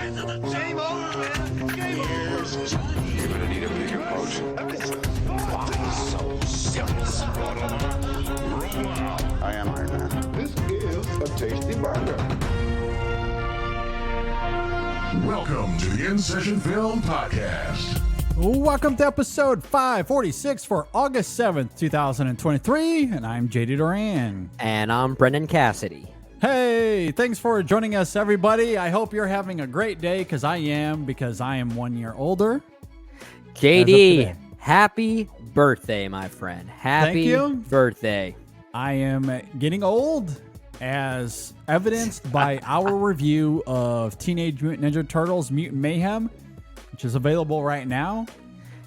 Game over, man. Game over. You're gonna need a bigger boat. Why so serious? I am Iron Man. This is a tasty burger. Welcome to the InSession Film Podcast. Welcome to episode 546 for August 7th, 2023, and I'm JD Duran. And I'm Brendan Cassidy. Hey, thanks for joining us, everybody. I hope you're having a great day, because I am 1 year older. JD, happy birthday, my friend. Thank you. Birthday. I am getting old, as evidenced by our review of Teenage Mutant Ninja Turtles Mutant Mayhem, which is available right now.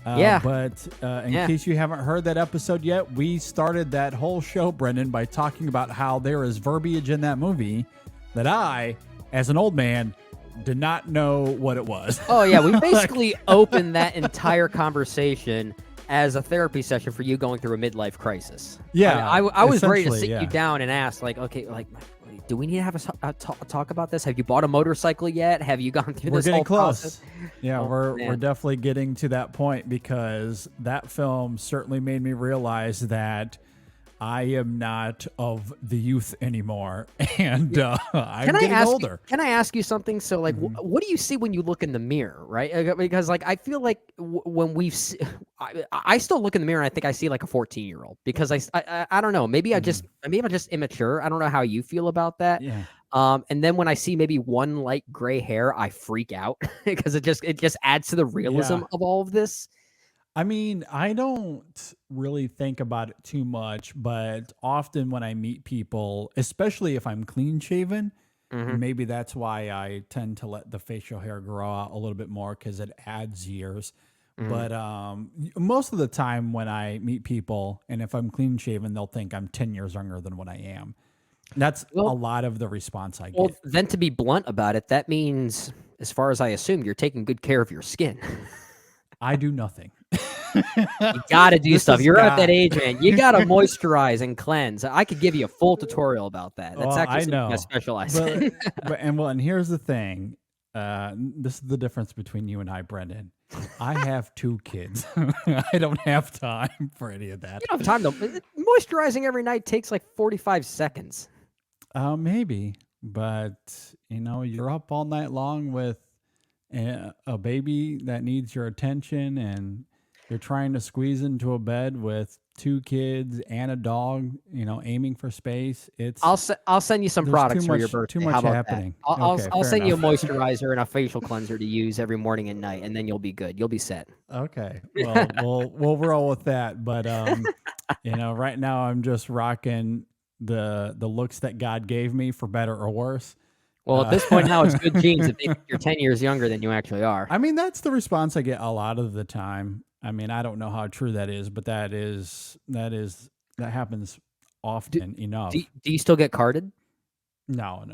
But in case you haven't heard that episode yet, we started that whole show, Brendan, by talking about how there is verbiage in that movie that I, as an old man, did not know what it was. Oh, yeah. We basically opened that entire conversation as a therapy session for you going through a midlife crisis. Yeah. I was ready to sit essentially, you down and ask, like, okay, like, do we need to have a talk about this? Have you bought a motorcycle yet? Have you gone through We're this getting whole close. process? Yeah, Oh, we're man. definitely getting to that point, because that film certainly made me realize that I am not of the youth anymore, and I'm getting older. Can I ask you something? So, like, what do you see when you look in the mirror, right? Because, like, I feel like when I still look in the mirror and I think I see like a 14-year-old, because I don't know. Maybe I'm just immature. I don't know how you feel about that. Yeah. And then when I see maybe one light gray hair, I freak out because it just adds to the realism of all of this. I mean, I don't really think about it too much, but often when I meet people, especially if I'm clean shaven, maybe that's why I tend to let the facial hair grow out a little bit more, because it adds years. But most of the time when I meet people, and if I'm clean shaven, they'll think I'm 10 years younger than what I am. That's a lot of the response I get. Well, then to be blunt about it, that means, as far as I assume, you're taking good care of your skin. I do nothing. You gotta do stuff. You're at that age, man. You gotta moisturize and cleanse. I could give you a full tutorial about that. That's actually something I specialize in. And here's the thing. This is the difference between you and I, Brendan. I have 2 kids. I don't have time for any of that. You don't have time, though. Moisturizing every night takes like 45 seconds. Maybe, but you're up all night long with a baby that needs your attention, and you're trying to squeeze into a bed with 2 kids and a dog, aiming for space. I'll send you some products for your birthday. Too much How about happening. That? Okay, I'll send enough. you a moisturizer and a facial cleanser to use every morning and night, and then you'll be good. You'll be set. Okay. Well, we'll roll with that. But right now I'm just rocking the looks that God gave me, for better or worse. Well, at this point now, it's good genes if you're 10 years younger than you actually are. I mean, that's the response I get a lot of the time. I mean, I don't know how true that is, but that happens often enough. Do you still get carded? No.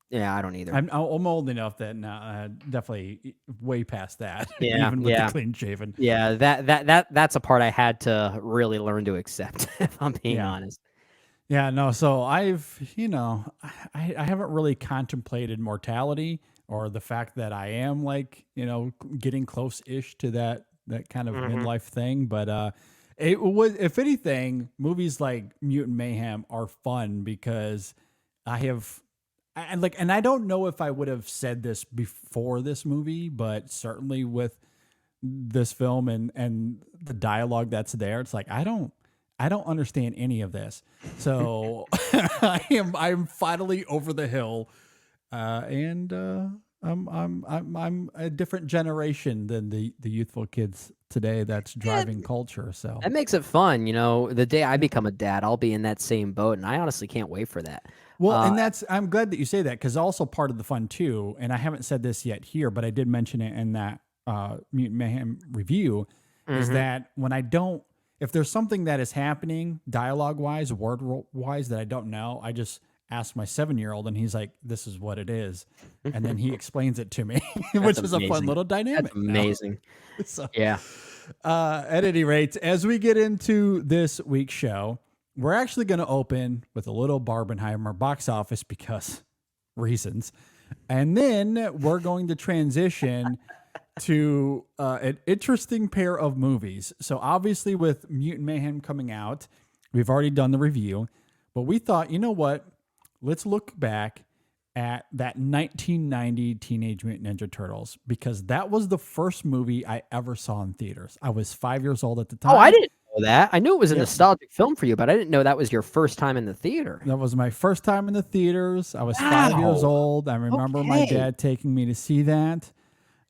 Yeah, I don't either. I'm old enough that now, definitely way past that. Yeah, even with the clean shaven. Yeah, that's a part I had to really learn to accept, if I'm being honest. Yeah, no. So I haven't really contemplated mortality, or the fact that I am getting close-ish to that kind of midlife thing. But it was, if anything, movies like Mutant Mayhem are fun, because and I don't know if I would have said this before this movie, but certainly with this film and the dialogue that's there, it's like I don't understand any of this. So I'm finally over the hill, and I'm a different generation than the youthful kids today that's driving culture. So that makes it fun. The day I become a dad, I'll be in that same boat, and I honestly can't wait for that. Well, and I'm glad that you say that, because also part of the fun too, and I haven't said this yet here, but I did mention it in that Mutant Mayhem review, is that if there's something that is happening dialogue-wise, word-wise, that I don't know, I just ask my 7-year-old, and he's like, "This is what it is," and then he explains it to me, which is a fun little dynamic. That's amazing. So, yeah. At any rate, as we get into this week's show, we're actually going to open with a little Barbenheimer box office, because reasons. And then we're going to transition to an interesting pair of movies. So obviously with Mutant Mayhem coming out, we've already done the review, but we thought, you know what? Let's look back at that 1990 Teenage Mutant Ninja Turtles, because that was the first movie I ever saw in theaters. I was 5 years old at the time. Oh, I didn't know that. I knew it was a nostalgic film for you, but I didn't know that was your first time in the theater. That was my first time in the theaters. I was 5 years old. I remember my dad taking me to see that.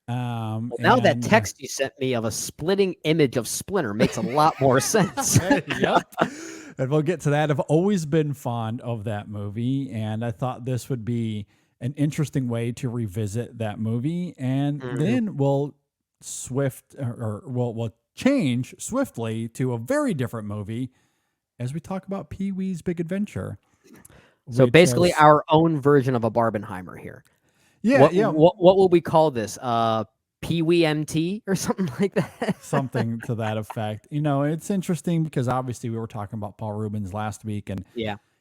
Now that text you sent me of a splitting image of Splinter makes a lot more sense. Yep. And we'll get to that. I've always been fond of that movie, and I thought this would be an interesting way to revisit that movie. And then we'll we'll change swiftly to a very different movie as we talk about Pee-wee's Big Adventure. So basically our own version of a Barbenheimer here. Yeah, What will we call this? Pee-wee MT or something like that? Something to that effect. You know, it's interesting because obviously we were talking about Paul Reubens last week and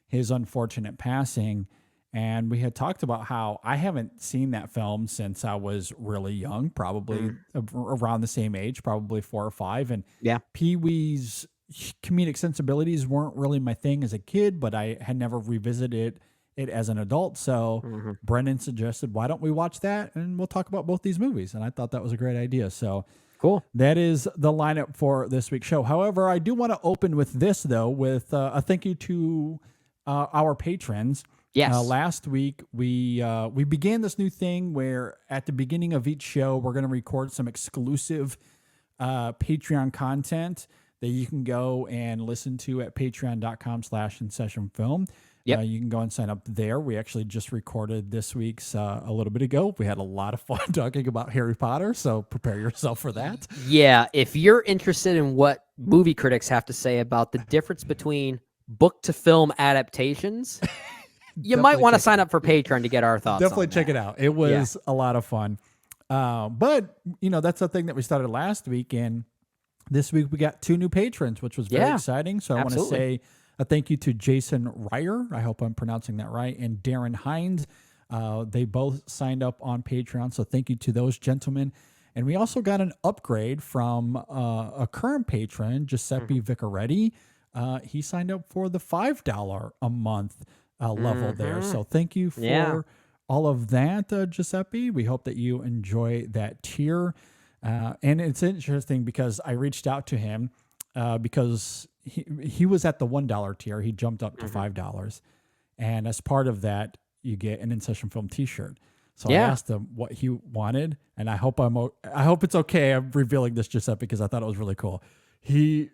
his unfortunate passing. And we had talked about how I haven't seen that film since I was really young, probably around the same age, probably 4 or 5. And Pee-wee's comedic sensibilities weren't really my thing as a kid, but I had never revisited it as an adult. So Brendan suggested, why don't we watch that? And we'll talk about both these movies. And I thought that was a great idea. So cool. That is the lineup for this week's show. However, I do want to open with this, though, with a thank you to our patrons. Yes. Last week, we began this new thing where at the beginning of each show, we're going to record some exclusive Patreon content that you can go and listen to at patreon.com/InSessionFilm. Yep. You can go and sign up there. We actually just recorded this week's a little bit ago. We had a lot of fun talking about Harry Potter, so prepare yourself for that. Yeah, if you're interested in what movie critics have to say about the difference between book to film adaptations, you might want to sign up for Patreon to get our thoughts. Definitely on check that. it out. It was a lot of fun. But, you know, that's the thing that we started last week. And this week we got 2 new patrons, which was very exciting. So I want to say a thank you to Jason Ryer. I hope I'm pronouncing that right. And Darren Hines. They both signed up on Patreon. So thank you to those gentlemen. And we also got an upgrade from a current patron, Giuseppe Vicaretti. He signed up for the $5 a month level there. So thank you for all of that, Giuseppe. We hope that you enjoy that tier. And it's interesting because I reached out to him because he was at the $1 tier. He jumped up to $5. And as part of that, you get an InSession Film t-shirt. So I asked him what he wanted, and I hope it's okay. I'm revealing this, Giuseppe, because I thought it was really cool. He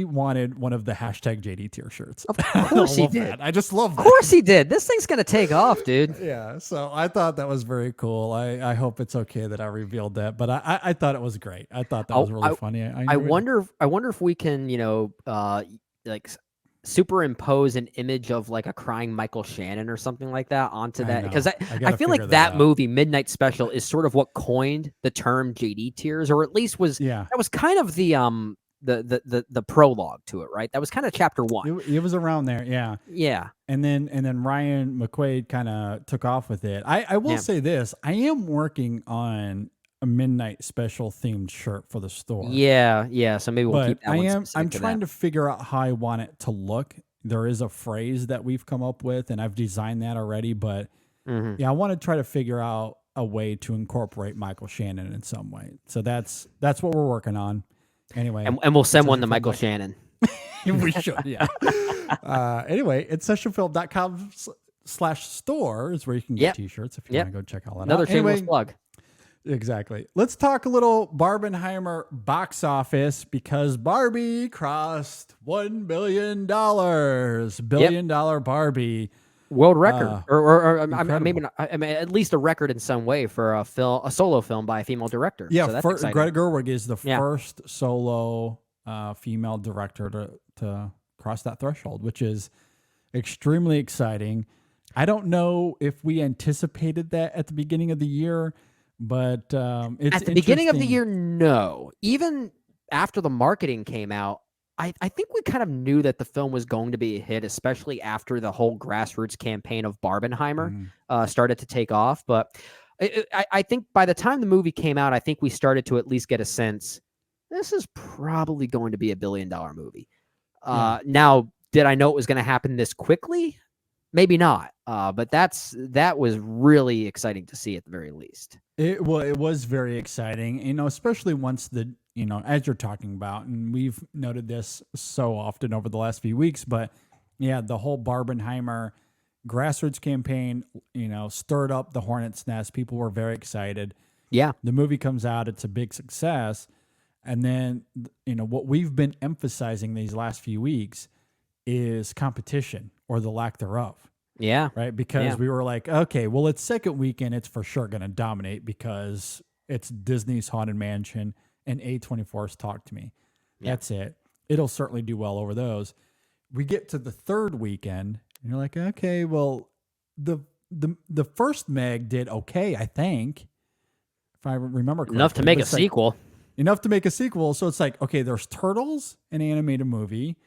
wanted one of the #JD tier shirts. Of course he did. That. I just love that. Of course he did. This thing's gonna take off, dude. Yeah. So I thought that was very cool. I hope it's okay that I revealed that, but I thought it was great. I thought that was really funny. I wonder if we can, like superimpose an image of like a crying Michael Shannon or something like that onto that, because I feel like that movie Midnight Special is sort of what coined the term JD tiers, or at least that was kind of the prologue to it, right? That was kind of chapter 1. It was around there, yeah. And then Ryan McQuaid kind of took off with it. I will say this: I am working on a Midnight Special themed shirt for the store. Yeah. So maybe we'll keep that one. I'm trying to figure out how I want it to look. There is a phrase that we've come up with, and I've designed that already. But I want to try to figure out a way to incorporate Michael Shannon in some way. So that's what we're working on. Anyway, and we'll send one to Michael Shannon. We should, yeah. Anyway, it's InSessionFilm.com/store is where you can get t-shirts if you want to go check all that out. Another shameless plug. Exactly. Let's talk a little Barbenheimer box office, because Barbie crossed $1 billion. Billion-dollar Barbie. World record, or maybe not, I mean, at least a record in some way for a solo film by a female director. Yeah, so that's Greta Gerwig is the first solo female director to cross that threshold, which is extremely exciting. I don't know if we anticipated that at the beginning of the year, but it's at the beginning of the year, no. Even after the marketing came out, I think we kind of knew that the film was going to be a hit, especially after the whole grassroots campaign of Barbenheimer started to take off. But I think by the time the movie came out, I think we started to at least get a sense this is probably going to be $1 billion movie. Now, did I know it was going to happen this quickly? Maybe not. But that was really exciting to see at the very least. It was very exciting, especially once as you're talking about, and we've noted this so often over the last few weeks, but yeah, the whole Barbenheimer grassroots campaign, stirred up the hornet's nest. People were very excited. Yeah. The movie comes out, it's a big success. And then, what we've been emphasizing these last few weeks is competition or the lack thereof. Yeah. Right. Because we were like, okay, well, its second weekend, it's for sure going to dominate because it's Disney's Haunted Mansion and A24's Talk to Me. Yeah. That's it. It'll certainly do well over those. We get to the third weekend and you're like, okay, well, the first Meg did okay, I think, if I remember correctly. Enough to make a sequel. Enough to make a sequel. So it's like, okay, there's Turtles, an animated movie.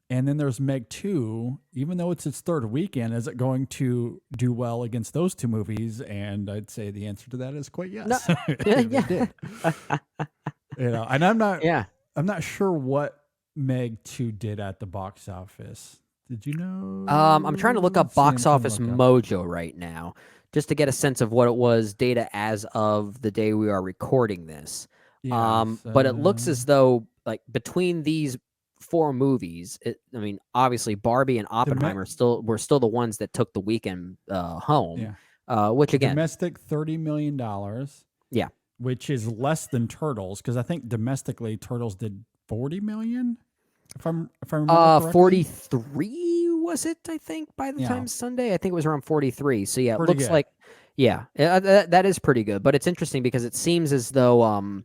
And then there's Meg 2, even though it's its third weekend, is it going to do well against those two movies? And I'd say the answer to that is quite yes. No. It did. And I'm not sure what Meg 2 did at the box office. Did you know? I'm trying to look up Box Office Mojo right now just to get a sense of what it was data as of the day we are recording this. But it looks as though like between these 4 movies, obviously Barbie and Oppenheimer were still the ones that took the weekend home. Yeah. Which again, domestic $30 million. Yeah, which is less than Turtles because I think domestically Turtles did $40 million. If I remember correctly. 43 was it? I think by the time Sunday, I think it was around 43. So yeah, it looks like that is pretty good. But it's interesting because it seems as though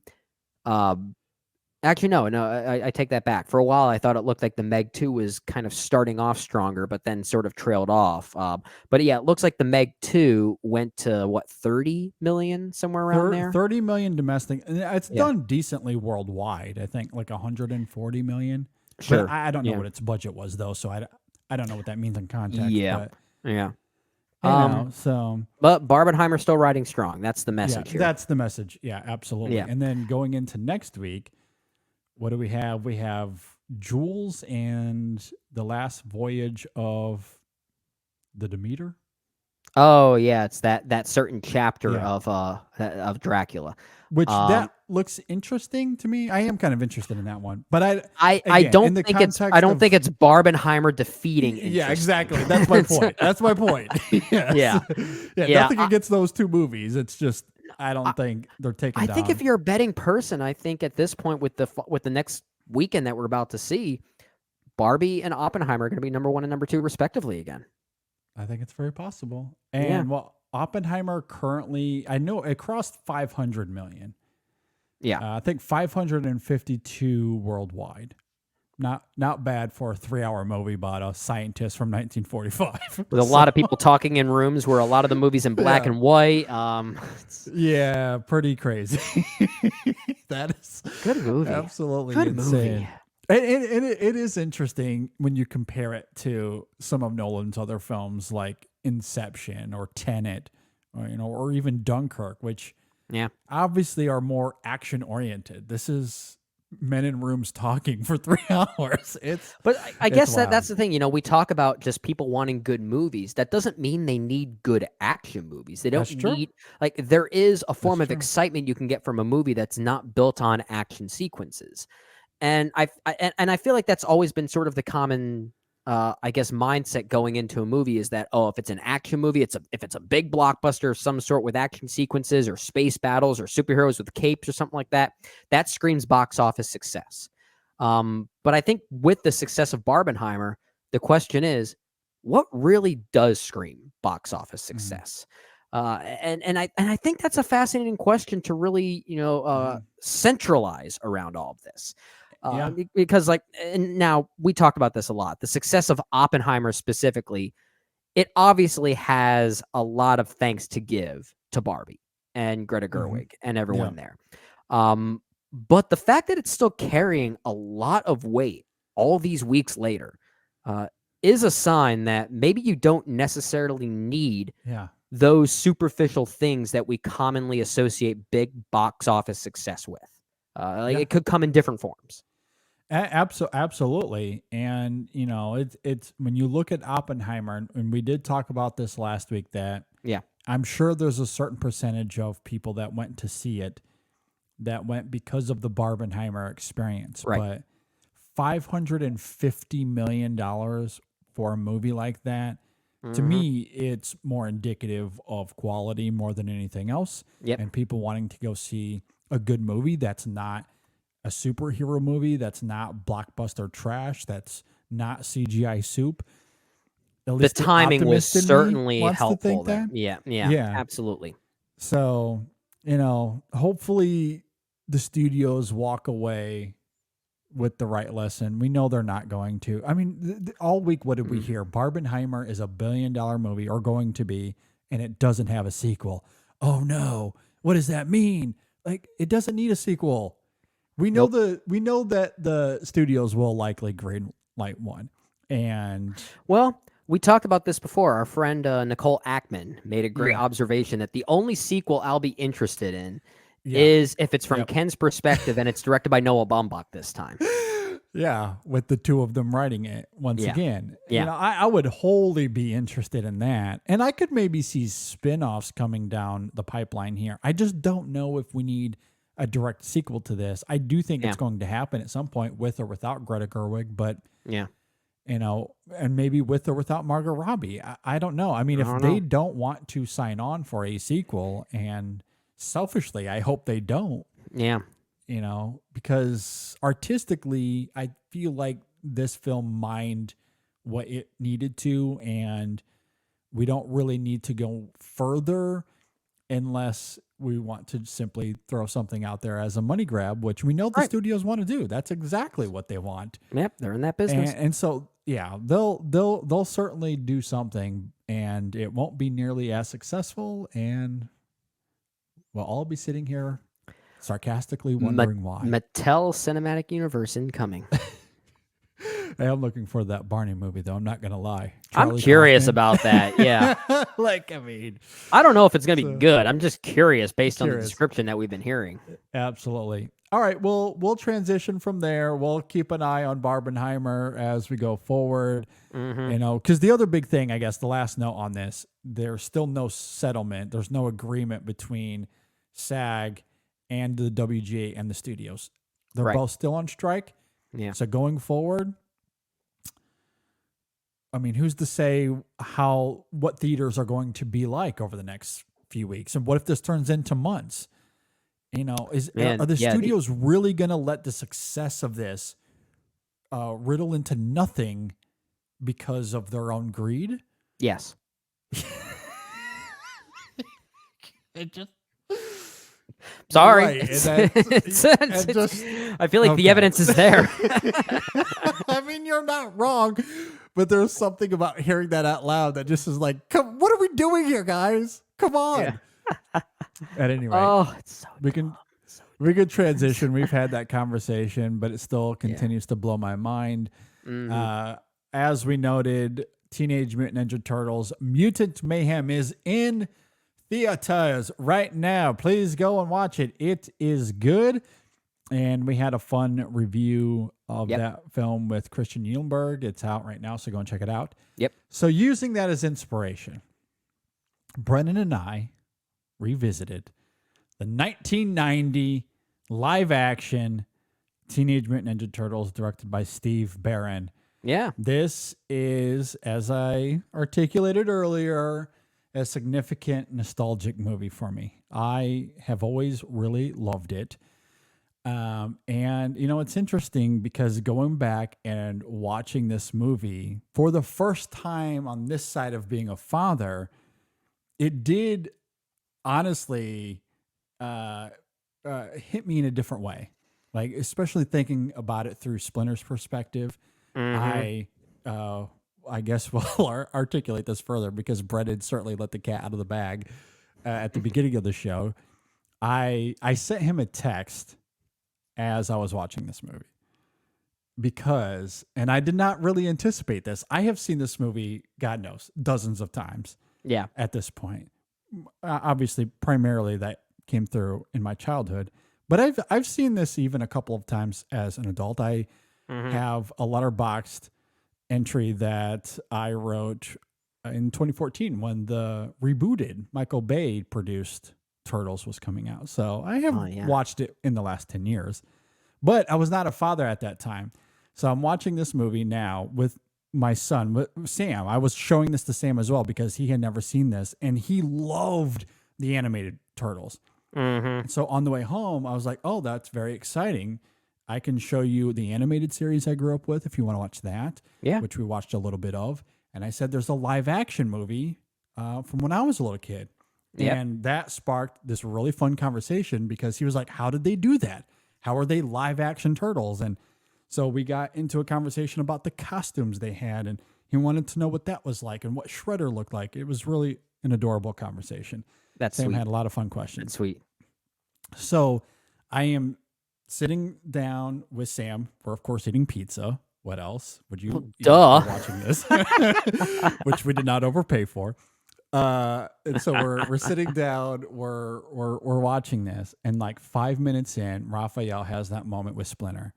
actually, no, I take that back. For a while, I thought it looked like the Meg 2 was kind of starting off stronger, but then sort of trailed off. But yeah, it looks like the Meg 2 went to, 30 million, somewhere around there? 30 million domestic. And it's done decently worldwide, I think, like 140 million. Sure. But I don't know what its budget was, though, so I don't know what that means in context. Yeah. But, yeah. But Barbenheimer's still riding strong. That's the message here. That's the message. Yeah, absolutely. Yeah. And then going into next week, what do we have? We have Jules and the Last Voyage of the Demeter. Oh yeah, it's that certain chapter of Dracula. Which that looks interesting to me. I am kind of interested in that one, but I don't think it's Barbenheimer defeating. Yeah, exactly. That's my point. That's my point. Yes. Yeah. Nothing against those two movies. It's just I don't think they're taking. I think if you're a betting person, I think at this point with the next weekend that we're about to see, Barbie and Oppenheimer are going to be number 1 and number 2 respectively again. I think it's very possible. And Oppenheimer currently, I know it crossed 500 million. Yeah. I think 552 worldwide. Not bad for a 3-hour movie about a scientist from 1945. With a lot of people talking in rooms where a lot of the movies in black and white. Yeah, pretty crazy. That is good movie. Absolutely good insane. Movie. And it is interesting when you compare it to some of Nolan's other films like Inception or Tenet, or even Dunkirk, which obviously are more action oriented. This is men in rooms talking for 3 hours. But I guess that's the thing. We talk about just people wanting good movies. That doesn't mean they need good action movies. They don't need there is a form of excitement you can get from a movie that's not built on action sequences. And I feel like that's always been sort of the common, mindset going into a movie is that, if it's an action movie, if it's a big blockbuster of some sort with action sequences or space battles or superheroes with capes or something like that, that screams box office success. But I think with the success of Barbenheimer, the question is, what really does scream box office success? And I think that's a fascinating question to really, centralize around all of this. Because and now we talk about this a lot, the success of Oppenheimer specifically, it obviously has a lot of thanks to give to Barbie and Greta Gerwig and everyone there. But the fact that it's still carrying a lot of weight all these weeks later is a sign that maybe you don't necessarily need those superficial things that we commonly associate big box office success with. It could come in different forms. Absolutely. And, you know, it's when you look at Oppenheimer, and we did talk about this last week, that I'm sure there's a certain percentage of people that went to see it that went because of the Barbenheimer experience. Right. But $550 million for a movie like that, to me, it's more indicative of quality more than anything else. And people wanting to go see a good movie that's not a superhero movie, that's not blockbuster trash, that's not CGI soup. At The least timing was optimist in me certainly wants to helpful think there. that. Yeah, absolutely. So, you know, hopefully the studios walk away with the right lesson. We know they're not going to. I mean, all week, what did we hear? Barbenheimer is $1 billion movie, or going to be, and it doesn't have a sequel. Oh no, what does that mean? Like, it doesn't need a sequel. We know that the studios will likely green light one. And well, we talked about this before. Our friend Nicole Ackman made a great observation that the only sequel I'll be interested in is if it's from Ken's perspective and it's directed by Noah Baumbach this time. Yeah, with the two of them writing it once again. Yeah. You know, I would wholly be interested in that. And I could maybe see spin-offs coming down the pipeline here. I just don't know if we need a direct sequel to this. I do think it's going to happen at some point, with or without Greta Gerwig, but you know, and maybe with or without Margot Robbie. I don't know. I mean, if they don't want to sign on for a sequel, and selfishly, I hope they don't. Yeah. You know, because artistically, I feel like this film mined what it needed to, and we don't really need to go further unless we want to simply throw something out there as a money grab, which we know the studios want to do. That's exactly what they want. Yep, they're in that business. And so, yeah, they'll certainly do something, and it won't be nearly as successful, and we'll all be sitting here sarcastically wondering why. Mattel Cinematic Universe incoming. Hey, I'm looking for that Barney movie, though. I'm not going to lie. I'm curious about that. Yeah. Like, I mean, I don't know if it's going to be good. I'm just curious based on the description that we've been hearing. Absolutely. All right. Well, we'll transition from there. We'll keep an eye on Barbenheimer as we go forward. You know, because the other big thing, I guess, the last note on this, there's still no settlement. There's no agreement between SAG and the WGA and the studios. They're both still on strike. Yeah. So going forward, I mean, who's to say what theaters are going to be like over the next few weeks? And what if this turns into months? You know, are the studios really going to let the success of this riddle into nothing because of their own greed? Yes. It just... Sorry. Right. I feel like the evidence is there. I mean, you're not wrong, but there's something about hearing that out loud that just is like, come, what are we doing here, guys? Come on. Yeah. At any rate, it's so we can transition. We've had that conversation, but it still continues to blow my mind. As we noted, Teenage Mutant Ninja Turtles Mutant Mayhem is in theaters right now. Please go and watch it. It is good. And we had a fun review of that film with Christian Uhlenberg. It's out right now, so go and check it out. Yep. So using that as inspiration, Brennan and I revisited the 1990 live-action Teenage Mutant Ninja Turtles directed by Steve Barron. Yeah. This is, as I articulated earlier, a significant nostalgic movie for me. I have always really loved it. And, you know, it's interesting because going back and watching this movie for the first time on this side of being a father, it did honestly hit me in a different way. Like, especially thinking about it through Splinter's perspective. I guess we'll articulate this further because Brett had certainly let the cat out of the bag at the beginning of the show. I sent him a text as I was watching this movie. because, and I did not really anticipate this. I have seen this movie, God knows, dozens of times Yeah. at this point. Obviously, primarily that came through in my childhood, but I've seen this even a couple of times as an adult. I have a letterboxed entry that I wrote in 2014 when the rebooted Michael Bay produced Turtles was coming out. So I have watched it in the last 10 years, but I was not a father at that time. So I'm watching this movie now with my son, with Sam. I was showing this to Sam as well because he had never seen this and he loved the animated Turtles. So on the way home, I was like, oh, that's very exciting. I can show you the animated series I grew up with if you want to watch that, which we watched a little bit of. And I said, there's a live action movie from when I was a little kid. And that sparked this really fun conversation because he was like, how did they do that? How are they live action turtles? And so we got into a conversation about the costumes they had. And he wanted to know what that was like and what Shredder looked like. It was really an adorable conversation. That's Sam sweet. had a lot of fun questions. That's sweet. So I am sitting down with Sam. We're, of course, eating pizza. What else would you eat duh. while watching this? Which we did not overpay for. And so we're sitting down, we're watching this, and like 5 minutes in, Raphael has that moment with Splinter.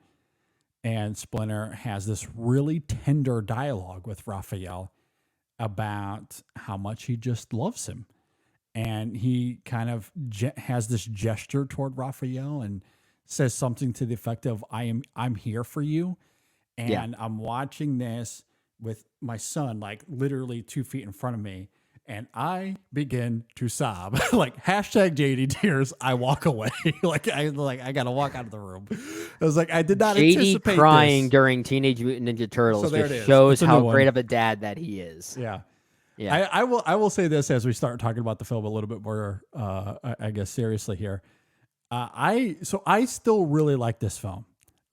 And Splinter has this really tender dialogue with Raphael about how much he just loves him. And he kind of has this gesture toward Raphael and says something to the effect of, I'm here for you. And I'm watching this with my son, like literally 2 feet in front of me. And I begin to sob, like hashtag JD tears. I walk away. I got to walk out of the room. I was like, I did not anticipate JD crying this. during Teenage Mutant Ninja Turtles So there it just is. shows It's a how new one. great of a dad that he is. Yeah. Yeah. I will say this as we start talking about the film a little bit more, I guess, seriously here. I still really like this film.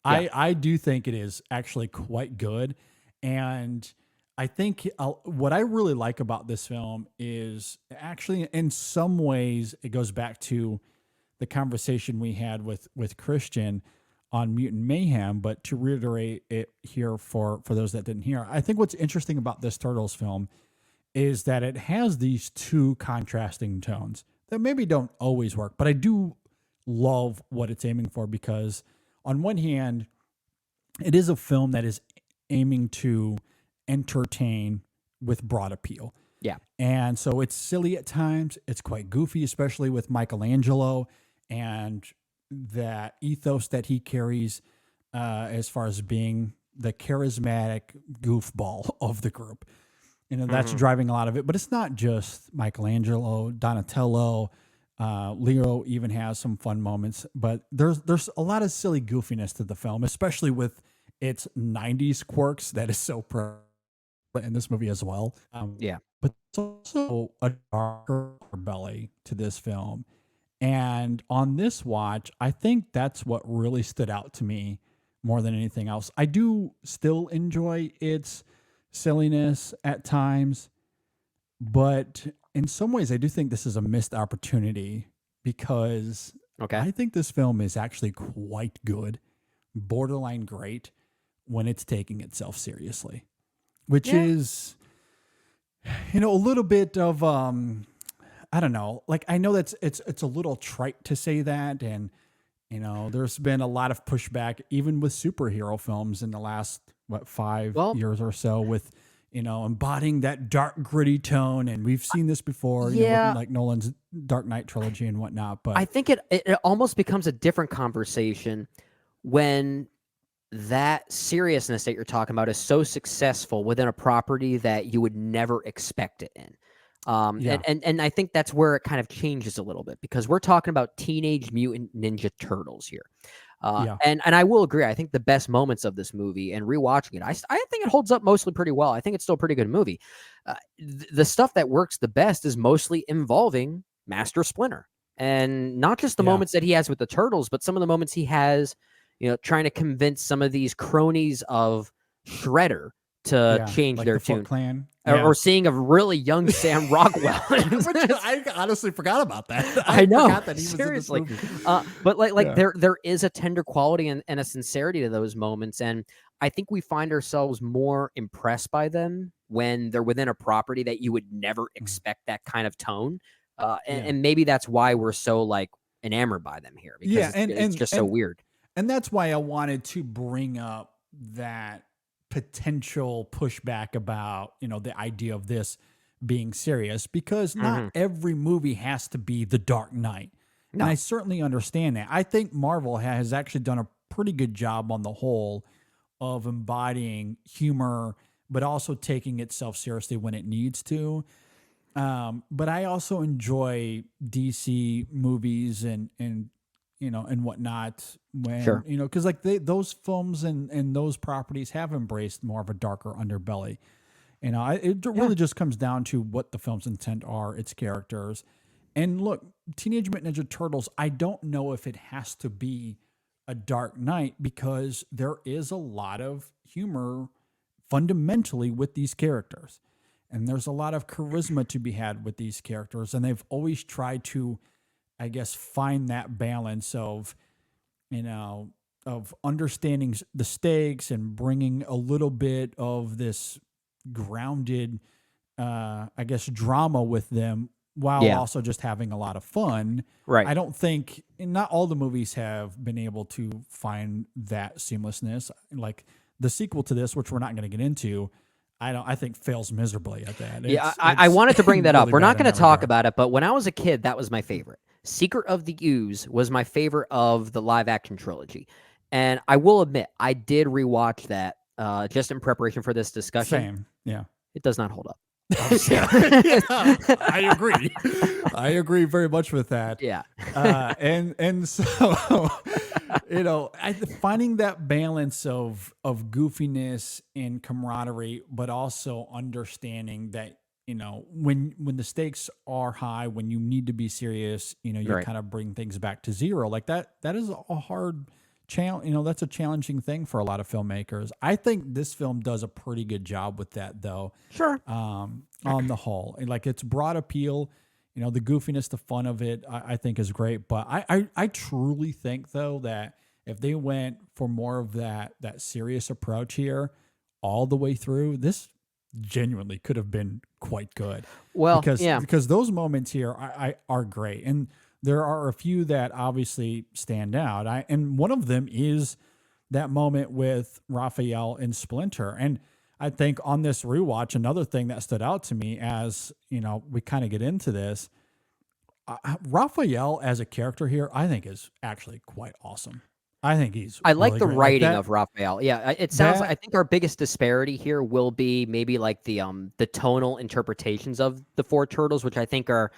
I do think it is actually quite good. And I think what I really like about this film is actually in some ways it goes back to the conversation we had with Christian on Mutant Mayhem, but to reiterate it here for those that didn't hear, I think what's interesting about this Turtles film is that it has these two contrasting tones that maybe don't always work, but I do love what it's aiming for because on one hand, it is a film that is aiming to entertain with broad appeal. Yeah. And so it's silly at times. It's quite goofy, especially with Michelangelo and that ethos that he carries as far as being the charismatic goofball of the group. You know, that's driving a lot of it, but it's not just Michelangelo, Donatello, Leo even has some fun moments, but there's a lot of silly goofiness to the film, especially with its 90s quirks that is so prevalent in this movie as well. But there's also a darker belly to this film. And on this watch, I think that's what really stood out to me more than anything else. I do still enjoy its silliness at times, but in some ways I do think this is a missed opportunity because I think this film is actually quite good, borderline great when it's taking itself seriously, which is, you know, a little bit of, I don't know, like I know that's it's a little trite to say that. And, you know, there's been a lot of pushback even with superhero films in the last, 5 years or so with, you know, embodying that dark, gritty tone. And we've seen this before, you know, with like Nolan's Dark Knight trilogy and whatnot. But I think it almost becomes a different conversation when that seriousness that you're talking about is so successful within a property that you would never expect it in. And I think that's where it kind of changes a little bit because we're talking about Teenage Mutant Ninja Turtles here. And I will agree. I think the best moments of this movie and rewatching it, I think it holds up mostly pretty well. I think it's still a pretty good movie. The stuff that works the best is mostly involving Master Splinter, and not just the moments that he has with the Turtles, but some of the moments he has, you know, trying to convince some of these cronies of Shredder to change like their the Foot tune. Clan. Or seeing a really young Sam Rockwell. Which I honestly forgot about that. I know. Forgot that he was seriously. in this movie. But there is a tender quality and a sincerity to those moments. And I think we find ourselves more impressed by them when they're within a property that you would never expect that kind of tone. And maybe that's why we're so like enamored by them here, because it's just so weird. And that's why I wanted to bring up that potential pushback about, the idea of this being serious, because not every movie has to be The Dark Knight. No. And I certainly understand that. I think Marvel has actually done a pretty good job on the whole of embodying humor, but also taking itself seriously when it needs to. But I also enjoy DC movies and whatnot when, because like those films and those properties have embraced more of a darker underbelly. It really just comes down to what the film's intent are, its characters. And look, Teenage Mutant Ninja Turtles, I don't know if it has to be a Dark Knight, because there is a lot of humor fundamentally with these characters. And there's a lot of charisma to be had with these characters. And they've always tried to, I guess, find that balance of understanding the stakes and bringing a little bit of this grounded, I guess, drama with them, while also just having a lot of fun. Right. I don't think, not all the movies have been able to find that seamlessness. Like the sequel to this, which we're not going to get into, I think fails miserably at that. I wanted to bring that up. really We're not bad in going to that talk regard. about it, but when I was a kid, that was my favorite. Secret of the Ooze was my favorite of the live action trilogy. And I will admit, I did rewatch that just in preparation for this discussion. Same. Yeah. It does not hold up. I agree. I agree very much with that. Yeah. And so, finding that balance of goofiness and camaraderie, but also understanding that, when the stakes are high, when you need to be serious, you kind of bring things back to zero. Like that is a hard challenge. That's a challenging thing for a lot of filmmakers. I think this film does a pretty good job with that, though. Sure. On the whole, and like its broad appeal, the goofiness, the fun of it, I think is great. But I truly think, though, that if they went for more of that serious approach here all the way through, this genuinely could have been quite good. Well, because those moments here are great. And there are a few that obviously stand out. And one of them is that moment with Raphael and Splinter. And I think on this rewatch, another thing that stood out to me as, we kind of get into this, Raphael as a character here, I think is actually quite awesome. I think I like really the great. writing Like that, of Raphael. Yeah, it sounds like, I think our biggest disparity here will be maybe like the tonal interpretations of the four turtles, which I think are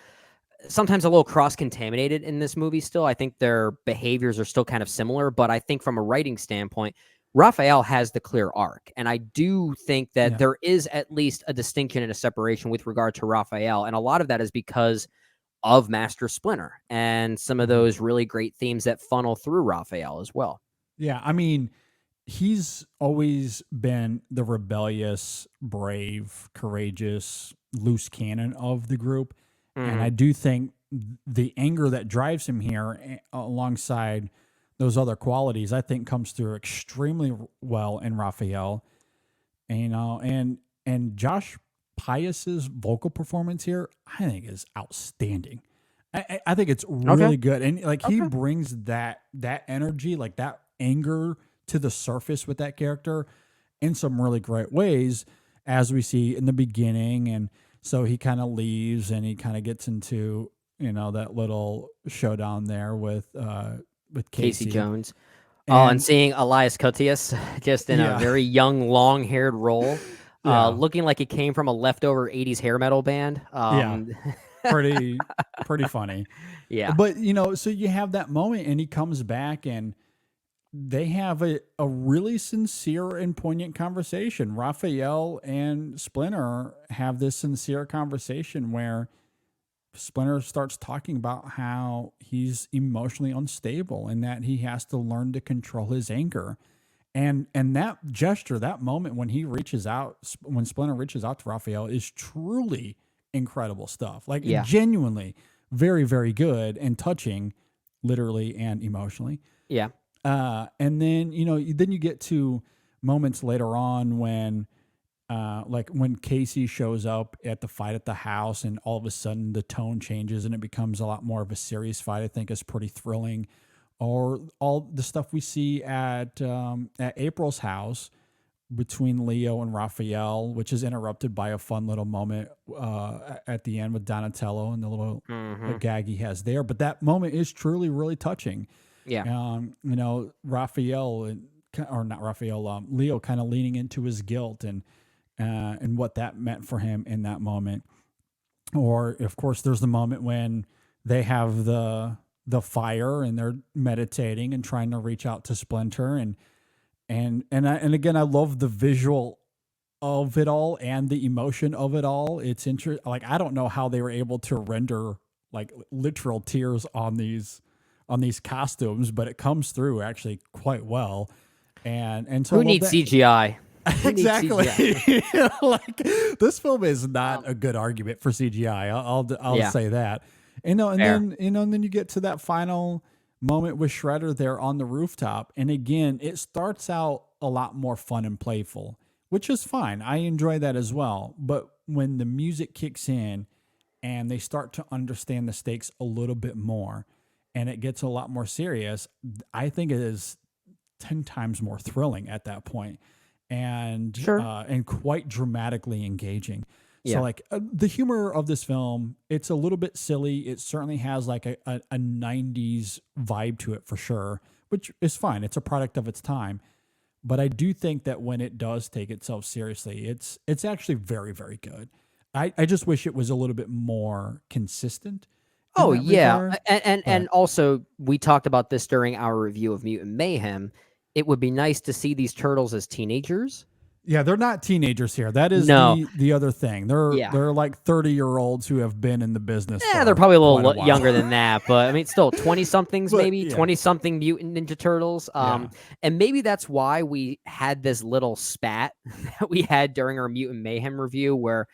sometimes a little cross-contaminated in this movie still. I think their behaviors are still kind of similar, but I think from a writing standpoint, Raphael has the clear arc. And I do think that there is at least a distinction and a separation with regard to Raphael. And a lot of that is because of Master Splinter and some of those really great themes that funnel through Raphael as well. Yeah, I mean, he's always been the rebellious, brave, courageous, loose cannon of the group. And I do think the anger that drives him here alongside those other qualities, I think comes through extremely well in Raphael. And Josh Pius's vocal performance here, I think is outstanding. I think it's really good. And like he brings that energy, like that anger to the surface with that character in some really great ways, as we see in the beginning. And so he kind of leaves and he kind of gets into, that little showdown there with Casey Jones. And seeing Elias Koteas just in a very young, long-haired role, looking like he came from a leftover 80s hair metal band. Pretty funny. Yeah. But, so you have that moment and he comes back and they have a really sincere and poignant conversation. Raphael and Splinter have this sincere conversation where Splinter starts talking about how he's emotionally unstable and that he has to learn to control his anger. And that gesture, that moment when when Splinter reaches out to Raphael is truly incredible stuff. Like genuinely very, very good and touching, literally and emotionally. Yeah. And then, then you get to moments later on when like when Casey shows up at the fight at the house and all of a sudden the tone changes and it becomes a lot more of a serious fight, I think is pretty thrilling. Or all the stuff we see at April's house between Leo and Raphael, which is interrupted by a fun little moment at the end with Donatello and the little gag he has there. But that moment is truly really touching. Yeah. You know, Raphael or not Raphael, Leo kind of leaning into his guilt and what that meant for him in that moment. Or of course, there's the moment when they have the fire and they're meditating and trying to reach out to Splinter and again, I love the visual of it all and the emotion of it all. It's interesting. Like, I don't know how they were able to render like literal tears on these costumes, but it comes through actually quite well. And so who needs CGI? Exactly. Like, this film is not a good argument for CGI. I'll say that. And then you get to that final moment with Shredder there on the rooftop. And again, it starts out a lot more fun and playful, which is fine. I enjoy that as well. But when the music kicks in and they start to understand the stakes a little bit more and it gets a lot more serious, I think it is 10 times more thrilling at that point and quite dramatically engaging. So like the humor of this film, it's a little bit silly. It certainly has like a 90s vibe to it for sure, which is fine. It's a product of its time. But I do think that when it does take itself seriously, it's actually very, very good. I just wish it was a little bit more consistent. Oh, yeah. And also, we talked about this during our review of Mutant Mayhem. It would be nice to see these turtles as teenagers. Yeah, they're not teenagers here. That is the other thing. They're like 30-year-olds who have been in the business. Yeah, they're probably a little younger than that, but I mean, still 20-somethings, maybe 20-something Mutant Ninja Turtles. And maybe that's why we had this little spat that we had during our Mutant Mayhem review, where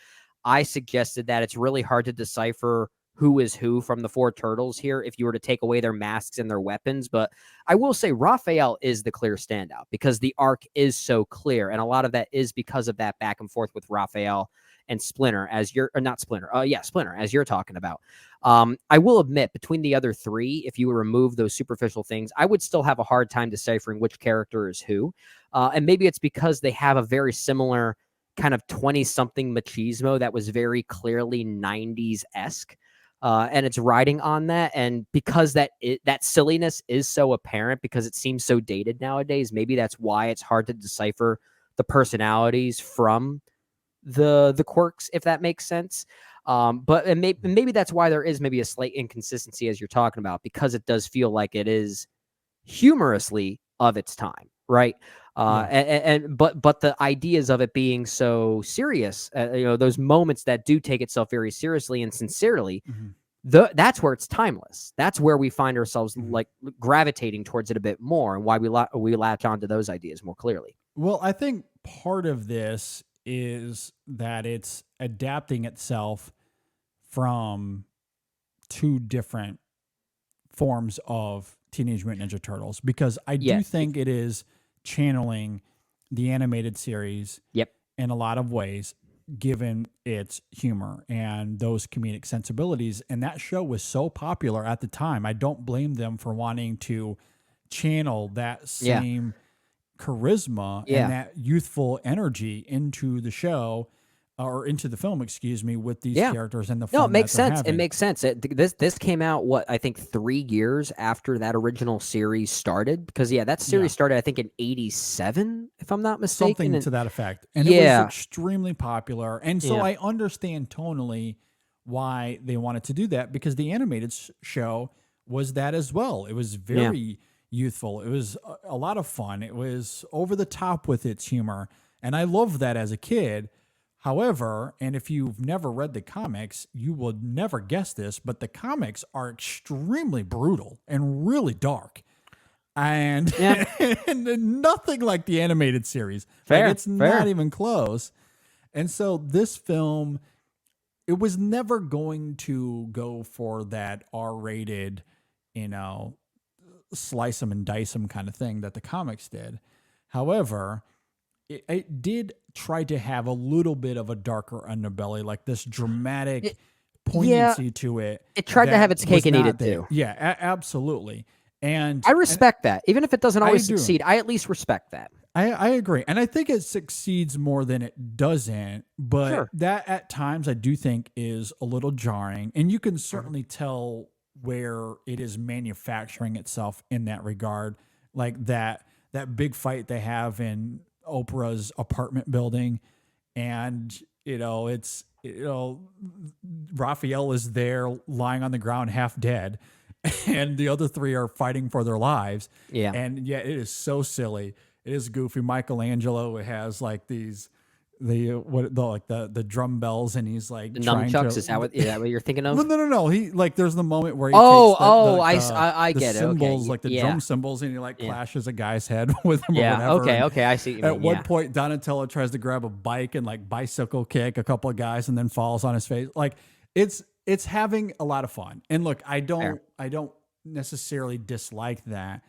I suggested that it's really hard to decipher who is who from the four turtles here if you were to take away their masks and their weapons. But I will say Raphael is the clear standout because the arc is so clear. And a lot of that is because of that back and forth with Raphael and Splinter Splinter, as you're talking about. I will admit, between the other three, if you remove those superficial things, I would still have a hard time deciphering which character is who. And maybe it's because they have a very similar kind of 20-something machismo that was very clearly 90s-esque. And it's riding on that. And because that silliness is so apparent because it seems so dated nowadays, maybe that's why it's hard to decipher the personalities from the quirks, if that makes sense. But maybe that's why there is maybe a slight inconsistency as you're talking about, because it does feel like it is humorously of its time, right? But the ideas of it being so serious, those moments that do take itself very seriously and sincerely, that's where it's timeless. That's where we find ourselves like gravitating towards it a bit more, and why we latch onto those ideas more clearly. Well, I think part of this is that it's adapting itself from two different forms of Teenage Mutant Ninja Turtles, because I do think it is channeling the animated series in a lot of ways, given its humor and those comedic sensibilities. And that show was so popular at the time. I don't blame them for wanting to channel that same charisma and that youthful energy into the show, or into the film, with these characters and the fun. No, it makes sense. It makes sense. This came out, I think 3 years after that original series started, because that series started, I think, in 87, if I'm not mistaken. Something to that effect. And it was extremely popular. And so I understand tonally why they wanted to do that, because the animated show was that as well. It was very youthful. It was a lot of fun. It was over the top with its humor. And I loved that as a kid. However, and if you've never read the comics, you will never guess this, but the comics are extremely brutal and really dark. And, and nothing like the animated series. It's not even close. And so this film, it was never going to go for that R-rated, slice them and dice them kind of thing that the comics did. However, it did try to have a little bit of a darker underbelly, like this dramatic poignancy to it. It tried to that have its cake was and eat not it there. too. Yeah, absolutely. And I respect that. Even if it doesn't always do. succeed, I at least respect that. I agree. And I think it succeeds more than it doesn't, but Sure. that at times I do think is a little jarring. And you can certainly tell where it is manufacturing itself in that regard. Like that big fight they have in Oprah's apartment building. And, it's, Raphael is there lying on the ground half dead. And the other three are fighting for their lives. Yeah. And it is so silly. It is goofy. Michelangelo has like the drum bells, and he's like The trying nunchucks, to, is that what you're thinking of? No. He like there's the moment where he I takes get it. symbols, Okay. like the Yeah. drum symbols, and he like clashes a guy's head with them. Yeah. Or whatever. Okay. I see. What you At mean, one yeah. point, Donatello tries to grab a bike and like bicycle kick a couple of guys, and then falls on his face. Like it's having a lot of fun. And look, I don't necessarily dislike that,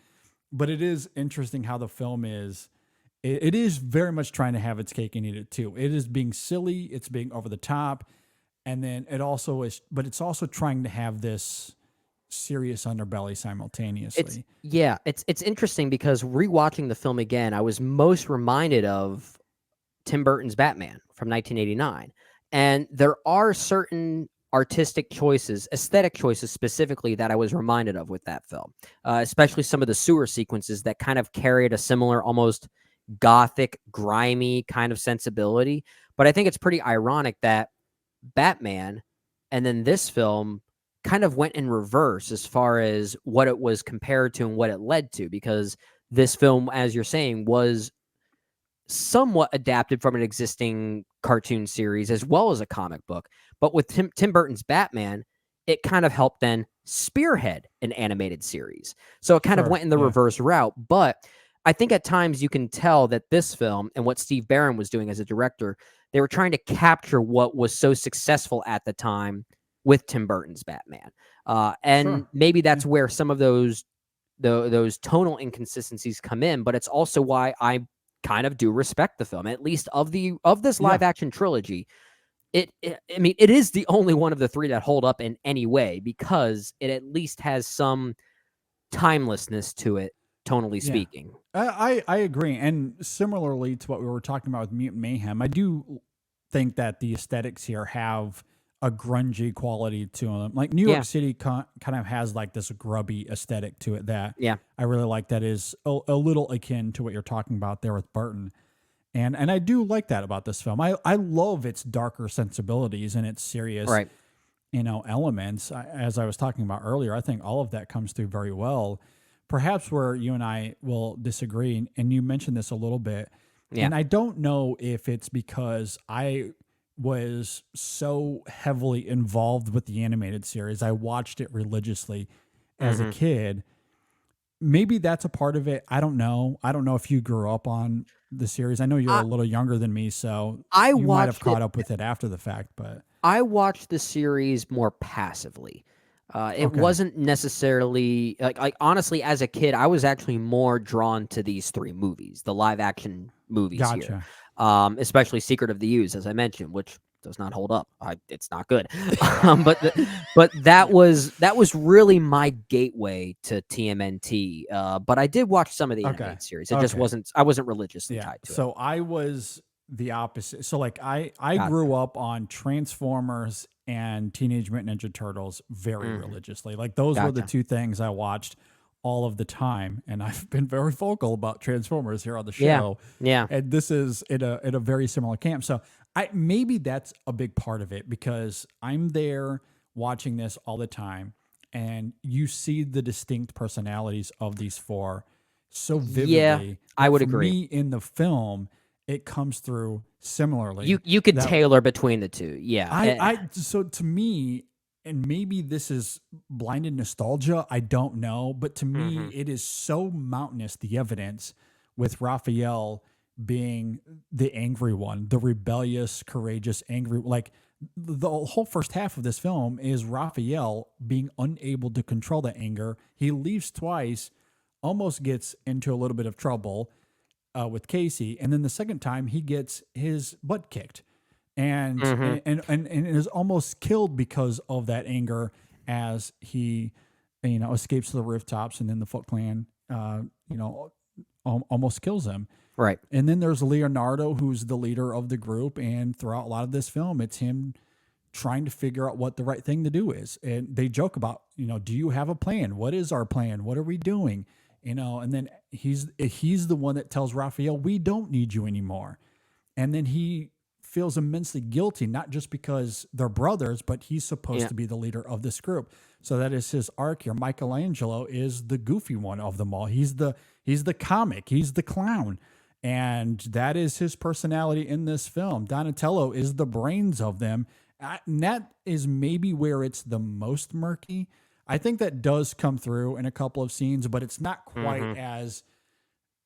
but it is interesting how the film is. It is very much trying to have its cake and eat it too. It is being silly. It's being over the top. And then it also is, but it's also trying to have this serious underbelly simultaneously. It's interesting because rewatching the film again, I was most reminded of Tim Burton's Batman from 1989. And there are certain artistic choices, aesthetic choices specifically, that I was reminded of with that film, especially some of the sewer sequences that kind of carried a similar, almost gothic, grimy kind of sensibility. But I think it's pretty ironic that Batman and then this film kind of went in reverse as far as what it was compared to and what it led to, because this film, as you're saying, was somewhat adapted from an existing cartoon series as well as a comic book. But with Tim Burton's Batman, it kind of helped then spearhead an animated series. So it kind of went in the reverse route. But I think at times you can tell that this film and what Steve Barron was doing as a director, they were trying to capture what was so successful at the time with Tim Burton's Batman. And maybe that's where some of those tonal inconsistencies come in, but it's also why I kind of do respect the film, at least of this live action trilogy. I mean, it is the only one of the three that hold up in any way, because it at least has some timelessness to it, tonally speaking. I agree. And similarly to what we were talking about with Mutant Mayhem, I do think that the aesthetics here have a grungy quality to them. Like New York City kind of has like this grubby aesthetic to it that I really like, that is a little akin to what you're talking about there with Burton. And I do like that about this film. I love its darker sensibilities and its serious elements. As I was talking about earlier, I think all of that comes through very well. Perhaps where you and I will disagree, and you mentioned this a little bit, and I don't know if it's because I was so heavily involved with the animated series. I watched it religiously as a kid. Maybe that's a part of it. I don't know. I don't know if you grew up on the series. I know you're a little younger than me, so you might have caught up with it after the fact. But I watched the series more passively. It wasn't necessarily like honestly, as a kid, I was actually more drawn to these three movies, the live action movies here, especially Secret of the Ooze, as I mentioned, which does not hold up. It's not good. But that was really my gateway to TMNT. But I did watch some of the animated series. It just wasn't. I wasn't religiously tied to it. So I was the opposite. So like I grew up on Transformers and Teenage Mutant Ninja Turtles very religiously. Like those were the two things I watched all of the time, and I've been very vocal about Transformers here on the show. Yeah. And this is in a very similar camp. So maybe that's a big part of it, because I'm there watching this all the time, and you see the distinct personalities of these four so vividly. Yeah, I would for agree. Me, in the film, it comes through similarly. You could tailor between the two. Yeah. So to me, and maybe this is blinded nostalgia, I don't know, but to me, it is so mountainous, the evidence, with Raphael being the angry one, the rebellious, courageous, angry. Like the whole first half of this film is Raphael being unable to control the anger. He leaves twice, almost gets into a little bit of trouble, with Casey, and then the second time he gets his butt kicked, and and is almost killed because of that anger as he, escapes to the rooftops, and then the Foot Clan, almost kills him. Right. And then there's Leonardo, who's the leader of the group, and throughout a lot of this film, it's him trying to figure out what the right thing to do is. And they joke about, do you have a plan? What is our plan? What are we doing? And then he's the one that tells Raphael, we don't need you anymore. And then he feels immensely guilty, not just because they're brothers, but he's supposed to be the leader of this group. So that is his arc here. Michelangelo is the goofy one of them all. He's the comic, he's the clown. And that is his personality in this film. Donatello is the brains of them. And that is maybe where it's the most murky. I think that does come through in a couple of scenes, but it's not quite as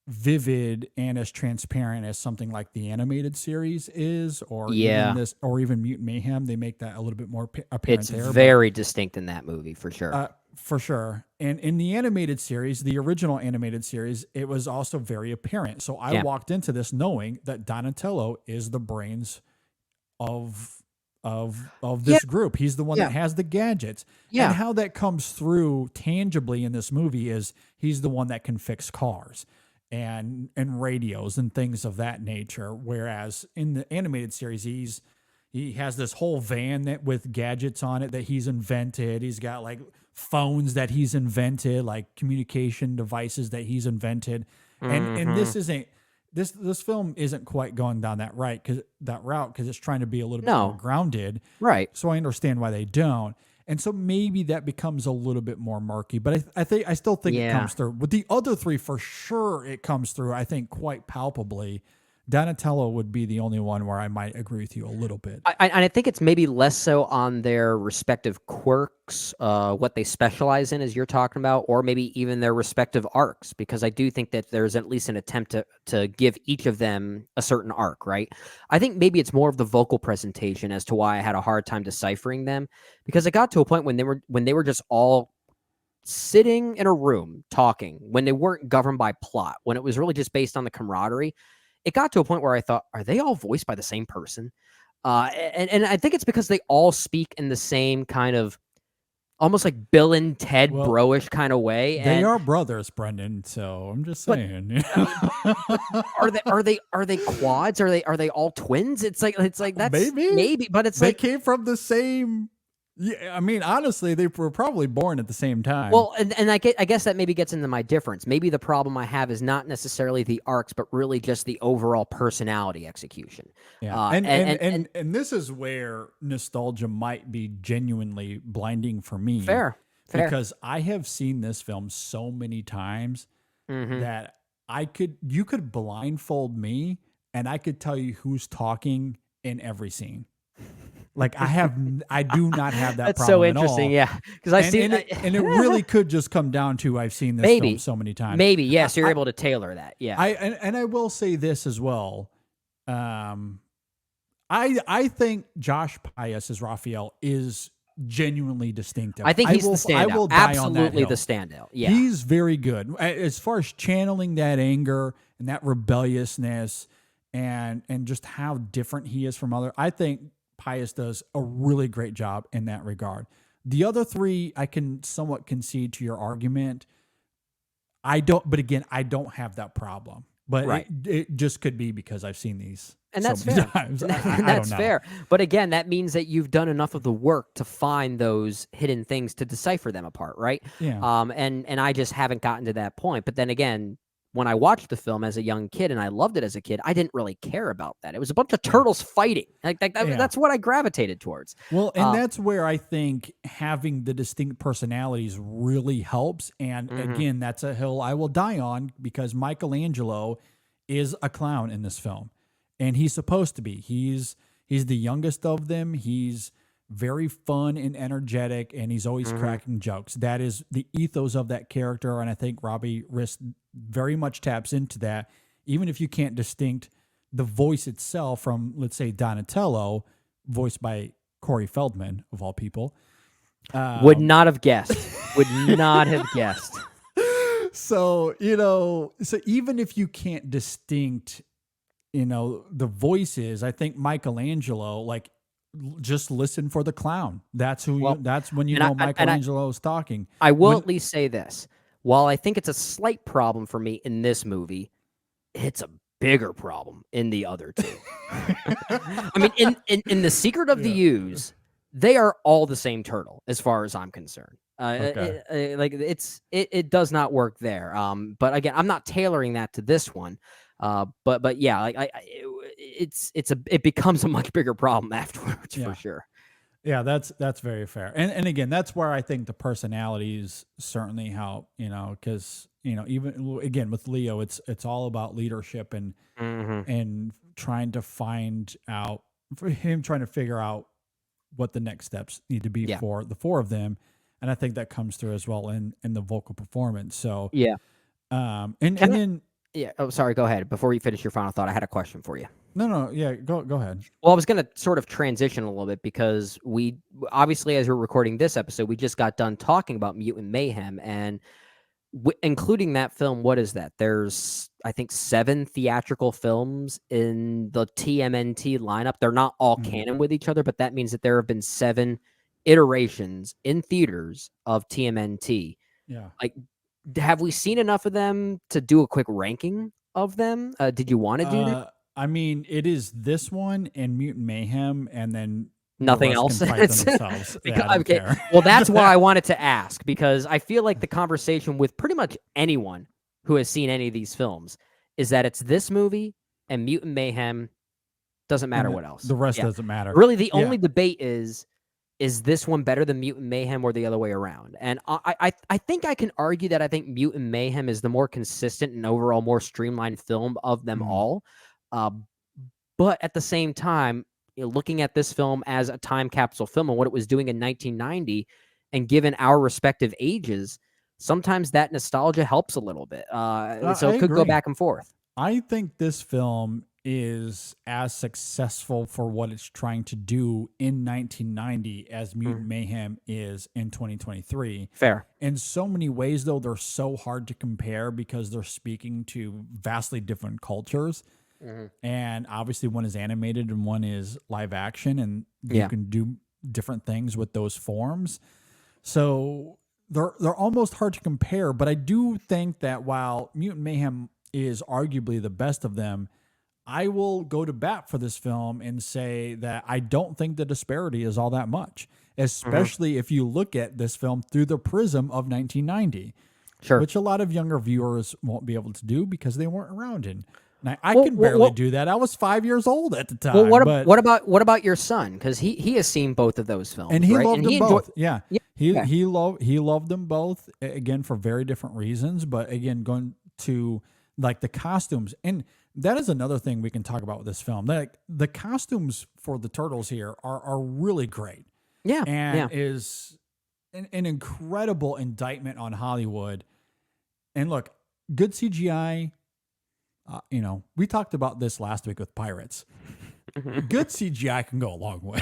vivid and as transparent as something like the animated series is, or even Mutant Mayhem. They make that a little bit more apparent. It's there, very distinct in that movie, for sure. For sure. And in the animated series, the original animated series, it was also very apparent. So I walked into this knowing that Donatello is the brains of this group. He's the one that has the gadgets. Yeah. And how that comes through tangibly in this movie is he's the one that can fix cars and radios and things of that nature. Whereas in the animated series, he has this whole van with gadgets on it that he's invented. He's got like phones that he's invented, like communication devices that he's invented. And this film isn't quite going down that route because it's trying to be a little bit more grounded. Right. So I understand why they don't. And so maybe that becomes a little bit more murky, but I still think it comes through. With the other three, for sure, it comes through, I think, quite palpably. Donatello would be the only one where I might agree with you a little bit. I think it's maybe less so on their respective quirks, what they specialize in, as you're talking about, or maybe even their respective arcs, because I do think that there's at least an attempt to give each of them a certain arc, right? I think maybe it's more of the vocal presentation as to why I had a hard time deciphering them, because it got to a point when they were just all sitting in a room talking, when they weren't governed by plot, when it was really just based on the camaraderie. It got to a point where I thought, are they all voiced by the same person? And I think it's because they all speak in the same kind of almost like Bill and Ted bro-ish kind of way. They are brothers, Brendan. So I'm just saying. Are they quads? Are they all twins? It's like that's maybe, but it's they like came from the same. Yeah, I mean, honestly, they were probably born at the same time. Well, and I guess that maybe gets into my difference. Maybe the problem I have is not necessarily the arcs, but really just the overall personality execution. Yeah, and this is where nostalgia might be genuinely blinding for me. Fair. Because I have seen this film so many times that you could blindfold me and I could tell you who's talking in every scene. Like I do not have that. That's problem so at interesting, all. yeah. Because I see, and it really could just come down to I've seen this film so many times. Maybe yes, you're able to tailor that. Yeah, I will say this as well. I think Josh Pius as Raphael is genuinely distinctive. I think he's the standout. I will die Absolutely on that hill. the standout. Yeah, he's very good as far as channeling that anger and that rebelliousness and just how different he is from other. I think Pius does a really great job in that regard. The other three, I can somewhat concede to your argument. But again, I don't have that problem. But it just could be because I've seen these and that's many fair. times. That's fair. But again, that means that you've done enough of the work to find those hidden things to decipher them apart, right? Yeah. And I just haven't gotten to that point. But then again, when I watched the film as a young kid and I loved it as a kid, I didn't really care about that. It was a bunch of turtles fighting. That's what I gravitated towards. Well, and that's where I think having the distinct personalities really helps. And again, that's a hill I will die on because Michelangelo is a clown in this film. And he's supposed to be. He's the youngest of them. He's very fun and energetic, and he's always cracking jokes. That is the ethos of that character, and I think Robbie Rist very much taps into that, even if you can't distinct the voice itself from, let's say, Donatello, voiced by Corey Feldman, of all people. Would not have guessed. Would not have guessed. So, so even if you can't distinct, the voices, I think Michelangelo, like, just listen for the clown. That's who Well, that's when you and I- know and I- Michelangelo is talking. I will When- at least say this. While I think it's a slight problem for me in this movie, it's a bigger problem in the other two. I mean, in The Secret of the Ooze, they are all the same turtle as far as I'm concerned. Okay. Like it does not work there. But again, I'm not tailoring that to this one. But yeah, like it becomes a much bigger problem afterwards for sure. Yeah, that's very fair. And again, that's where I think the personalities certainly help, because, even again with Leo, it's all about leadership and trying to find out, for him trying to figure out what the next steps need to be for the four of them. And I think that comes through as well in the vocal performance. So Yeah. then Yeah. Oh, sorry. Go ahead. Before you finish your final thought, I had a question for you. no, yeah, go ahead. Well, I was going to sort of transition a little bit because we obviously, as we're recording this episode, we just got done talking about Mutant Mayhem, and including that film. What is that? There's, I think, 7 theatrical films in the TMNT lineup. They're not all canon with each other, but that means that there have been 7 iterations in theaters of TMNT. Yeah. Like, have we seen enough of them to do a quick ranking of them? Did you want to do that? I mean, it is this one and Mutant Mayhem, and then the Nothing rest else. can fight themselves. Yeah, I don't Okay. care. Well, that's why I wanted to ask, because I feel like the conversation with pretty much anyone who has seen any of these films is that it's this movie and Mutant Mayhem. Doesn't matter what else. The rest Yeah. doesn't matter. Really, the only debate is this one better than Mutant Mayhem or the other way around? And I think I can argue that I think Mutant Mayhem is the more consistent and overall more streamlined film of them all. But at the same time, looking at this film as a time capsule film and what it was doing in 1990, and given our respective ages, sometimes that nostalgia helps a little bit. So it could go agree. back and forth. I think this film is as successful for what it's trying to do in 1990 as Mutant Mayhem is in 2023. Fair. In so many ways, though, they're so hard to compare because they're speaking to vastly different cultures. And obviously one is animated and one is live action, and you can do different things with those forms. So they're almost hard to compare, but I do think that while Mutant Mayhem is arguably the best of them, I will go to bat for this film and say that I don't think the disparity is all that much, especially if you look at this film through the prism of 1990, which a lot of younger viewers won't be able to do because they weren't around in. I can barely do that. I was 5 years old at the time. Well, what about your son? Because he has seen both of those films, and he right? loved And them both. Yeah. He loved them both, again, for very different reasons. But again, going to like the costumes, and that is another thing we can talk about with this film. Like the costumes for the turtles here are really great. Yeah, and is an incredible indictment on Hollywood. And look, good CGI. We talked about this last week with Pirates. Good CGI can go a long way.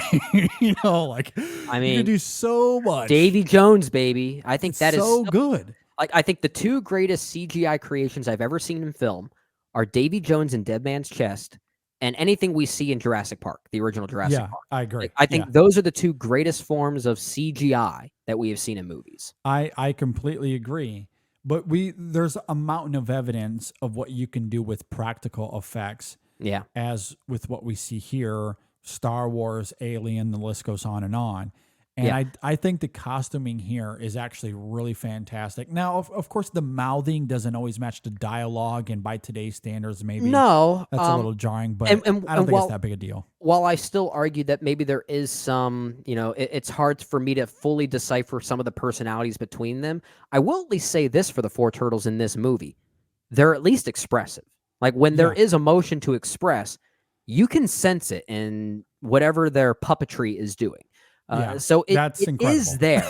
You can do so much. Davy Jones, baby. I think that is so good. Like, I think the 2 greatest CGI creations I've ever seen in film are Davy Jones and Dead Man's Chest, and anything we see in Jurassic Park, the original Jurassic Park. I agree. I think those are the 2 greatest forms of CGI that we have seen in movies. I completely agree. But there's a mountain of evidence of what you can do with practical effects. Yeah. As with what we see here, Star Wars, Alien, the list goes on and on. And I think the costuming here is actually really fantastic. Now, of course, the mouthing doesn't always match the dialogue, and by today's standards, maybe that's a little jarring, but I don't think it's that big a deal. While I still argue that maybe there is some, it's hard for me to fully decipher some of the personalities between them, I will at least say this for the 4 turtles in this movie. They're at least expressive. Like, when there is emotion to express, you can sense it in whatever their puppetry is doing. So it is there.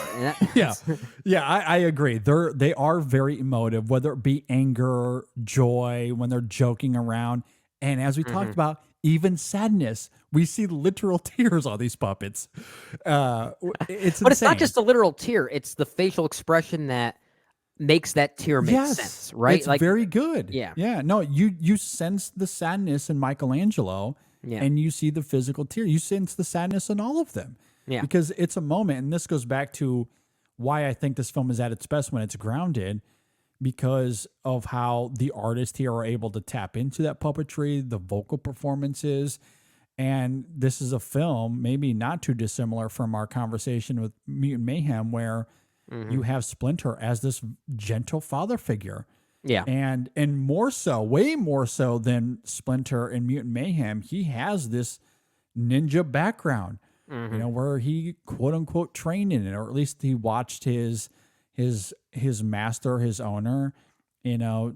I agree. They are very emotive, whether it be anger, joy, when they're joking around. And as we talked about, even sadness, we see literal tears on these puppets. But it's not just a literal tear. It's the facial expression that makes that tear make sense, right? It's very good. Yeah. Yeah. No, you sense the sadness in Michelangelo Yeah. and you see the physical tear. You sense the sadness in all of them. Yeah. Because it's a moment, and this goes back to why I think this film is at its best when it's grounded, because of how the artists here are able to tap into that puppetry, the vocal performances. And this is a film, maybe not too dissimilar from our conversation with Mutant Mayhem, where you have Splinter as this gentle father figure. Yeah. And more so, way more so than Splinter in Mutant Mayhem, he has this ninja background, you know, where he quote unquote trained in it, or at least he watched his master, his owner, you know,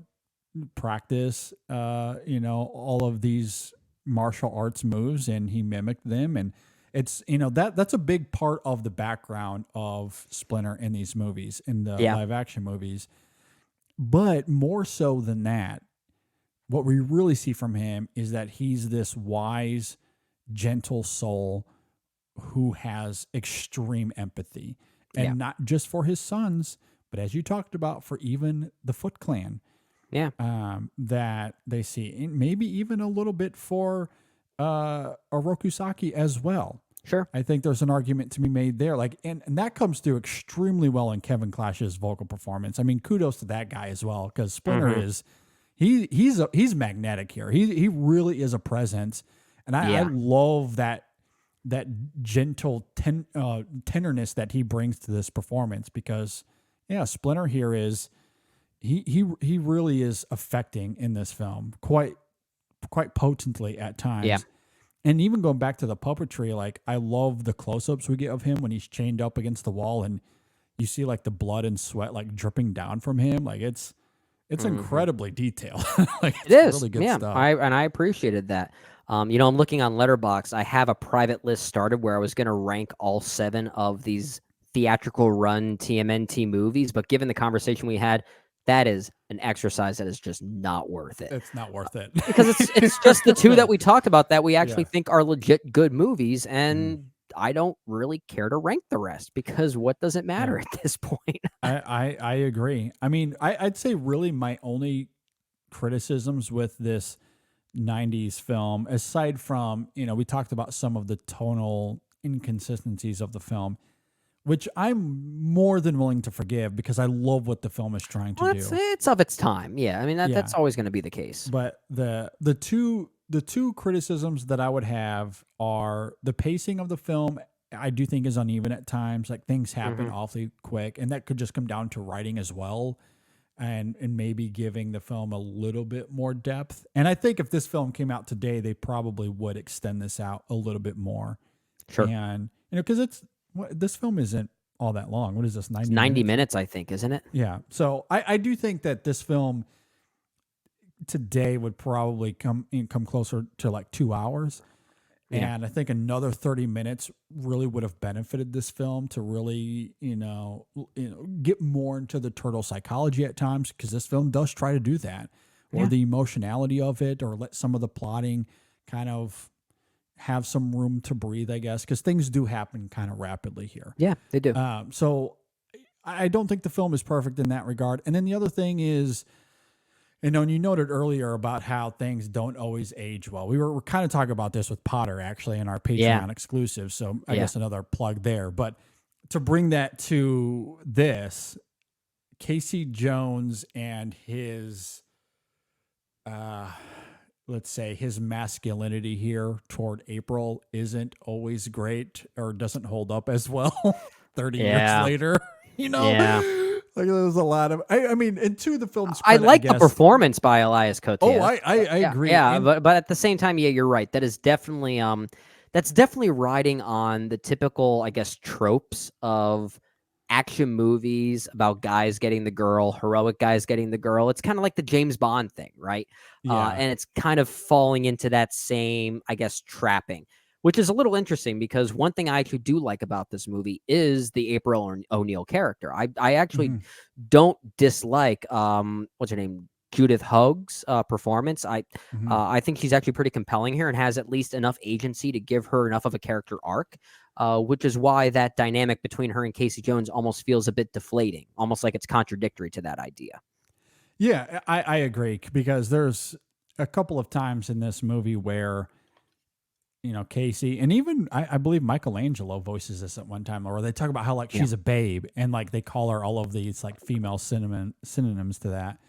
practice, you know, all of these martial arts moves, and he mimicked them. And it's, you know, that's a big part of the background of Splinter in these movies, in the live action movies. But more so than that, what we really see from him is that he's this wise, gentle soul who has extreme empathy, and not just for his sons, but as you talked about, for even the Foot Clan. Yeah. That they see, and maybe even a little bit for Orokusaki as well. Sure. I think there's an argument to be made there. Like, and that comes through extremely well in Kevin Clash's vocal performance. I mean, kudos to that guy as well, because Splinter is he's magnetic here. He really is a presence, and I love that gentle tenderness that he brings to this performance, because Splinter here is he really is affecting in this film quite potently at times. Yeah. And even going back to the puppetry, like, I love the close-ups we get of him when he's chained up against the wall, and you see like the blood and sweat like dripping down from him. Like, it's incredibly detailed. Like, It is really good stuff. I appreciated that. You know, I'm looking on Letterboxd. I have a private list started where I was going to rank all 7 of these theatrical run TMNT movies, but given the conversation we had, that is an exercise that is just not worth it. It's not worth it. Because it's just the 2 that we talked about that we actually think are legit good movies, and I don't really care to rank the rest, because what does it matter at this point? I agree. I mean, I'd say really my only criticisms with this 90s film, aside from, you know, we talked about some of the tonal inconsistencies of the film, which I'm more than willing to forgive, because I love what the film is trying to do. It's of its time. Yeah. I mean, that's always going to be the case. But the two criticisms that I would have are the pacing of the film. I do think is uneven at times. Like, things happen awfully quick, and that could just come down to writing as well, and maybe giving the film a little bit more depth. And I think if this film came out today, they probably would extend this out a little bit more. Sure. And, you know, because this film isn't all that long. What is this, 90 minutes, I think, isn't it? Yeah. So I do think that this film today would probably come closer to like 2 hours. Yeah. And I think another 30 minutes really would have benefited this film to really, you know, get more into the turtle psychology at times, because this film does try to do that, or the emotionality of it, or let some of the plotting kind of have some room to breathe, I guess, because things do happen kind of rapidly here. Yeah, they do. So I don't think the film is perfect in that regard. And then the other thing is, you know, and you noted earlier about how things don't always age well. We're kind of talking about this with Potter, actually, in our Patreon exclusive. So I guess another plug there. But to bring that to this, Casey Jones and his, let's say, his masculinity here toward April isn't always great, or doesn't hold up as well 30 years later. You know? Yeah. Like, there's a lot of, I mean, and to the film's I credit, like guess, the performance by Elias Koteas. Oh, I agree. Yeah, And- but at the same time, yeah, you're right. That is definitely that's definitely riding on the typical, I guess, tropes of action movies about guys getting the girl, heroic guys getting the girl. It's kind of like the James Bond thing, right? Yeah. And it's kind of falling into that same, I guess, trapping, which is a little interesting, because one thing I actually do like about this movie is the April O'Neil character. I actually don't dislike what's her name, Judith Hoag's performance. I think she's actually pretty compelling here, and has at least enough agency to give her enough of a character arc. which is why that dynamic between her and Casey Jones almost feels a bit deflating, almost like it's contradictory to that idea. Yeah, I agree, because there's a couple of times in this movie where, you know, Casey, and even I believe Michelangelo voices this at one time, where they talk about how like she's a babe, and like they call her all of these like female synonyms to that.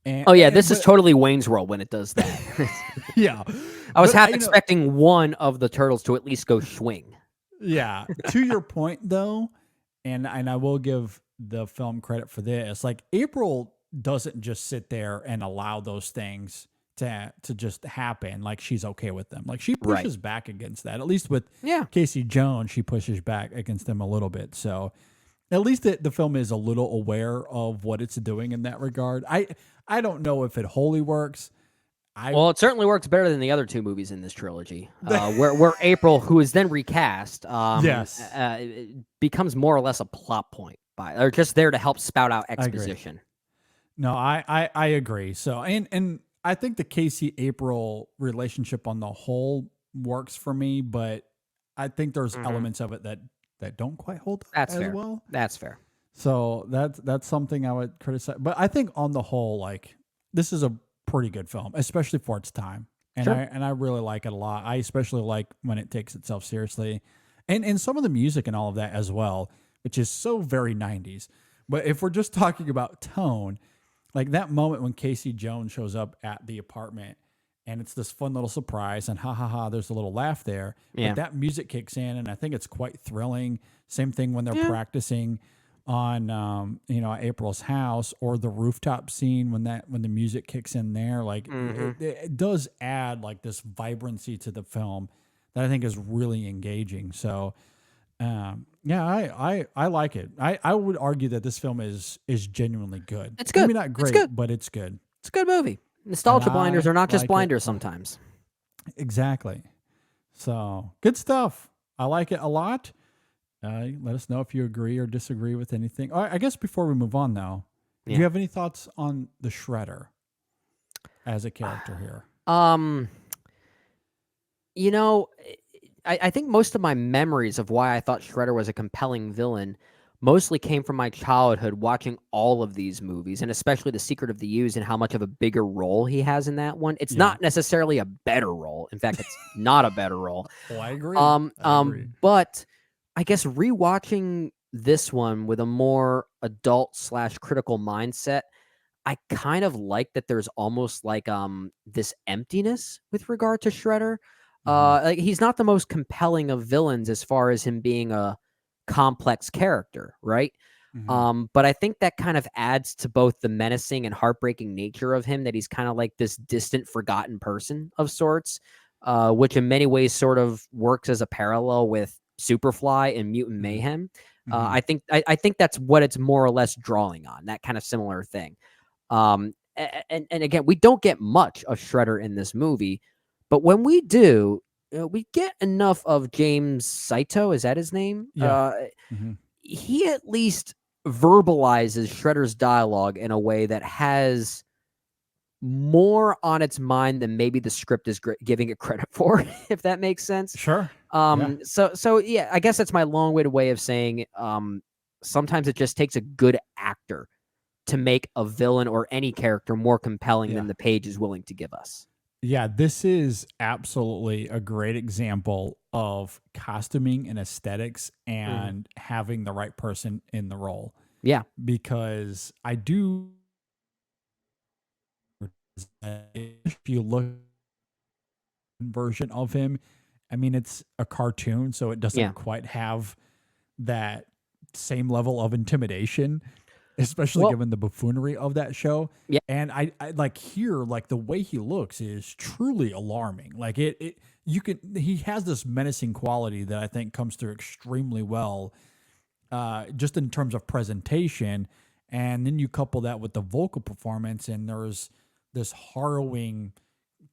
And, this is totally Wayne's World when it does that. Yeah. I was But, half you know, expecting one of the turtles to at least go swing. Yeah. To your point though, and I will give the film credit for this, like April doesn't just sit there and allow those things to just happen. Like she's okay with them. Like she pushes back against that. At least with Casey Jones, she pushes back against them a little bit. So at least the film is a little aware of what it's doing in that regard. I don't know if it wholly works. Well, it certainly works better than the other two movies in this trilogy, where April, who is then recast, becomes more or less a plot point, or just there to help spout out exposition. No, I agree. So and I think the Casey April relationship on the whole works for me, but I think there's elements of it that don't quite hold up as well. That's fair. So that's something I would criticize. But I think on the whole, like this is a pretty good film, especially for its time. And I really like it a lot. I especially like when it takes itself seriously. And some of the music and all of that as well, which is so very 90s. But if we're just talking about tone, like that moment when Casey Jones shows up at the apartment and it's this fun little surprise and there's a little laugh there. Yeah. But that music kicks in and I think it's quite thrilling. Same thing when they're practicing on April's house, or the rooftop scene when the music kicks in there. Like it does add like this vibrancy to the film that I think is really engaging. So I like it. I would argue that this film is genuinely good. It's good. Maybe not great, but it's good. It's a good movie. Nostalgia blinders are not just blinders sometimes. Exactly. So good stuff. I like it a lot. Let us know if you agree or disagree with anything. I guess before we move on, though, do you have any thoughts on the Shredder as a character here? I think most of my memories of why I thought Shredder was a compelling villain mostly came from my childhood watching all of these movies, and especially The Secret of the Use and how much of a bigger role he has in that one. It's not necessarily a better role. In fact, it's not a better role. Well, I agree. But I guess rewatching this one with a more adult/critical mindset, I kind of like that there's almost like this emptiness with regard to Shredder. Like he's not the most compelling of villains as far as him being a complex character, right? But I think that kind of adds to both the menacing and heartbreaking nature of him, that he's kind of like this distant, forgotten person of sorts, which in many ways sort of works as a parallel with Superfly and Mutant Mayhem. I think that's what it's more or less drawing on, that kind of similar thing. And again, we don't get much of Shredder in this movie, but when we do, we get enough of James Saito. Is that his name? Yeah. He at least verbalizes Shredder's dialogue in a way that has more on its mind than maybe the script is giving it credit for, if that makes sense. Sure. So yeah, I guess that's my long-winded way of saying sometimes it just takes a good actor to make a villain or any character more compelling than the page is willing to give us. Yeah, this is absolutely a great example of costuming and aesthetics and having the right person in the role. Yeah. Because I do, if you look version of him, I mean, it's a cartoon, so it doesn't quite have that same level of intimidation, especially given the buffoonery of that show. Yeah. And I like here, like the way he looks is truly alarming. Like he has this menacing quality that I think comes through extremely well, just in terms of presentation. And then you couple that with the vocal performance, and there's this harrowing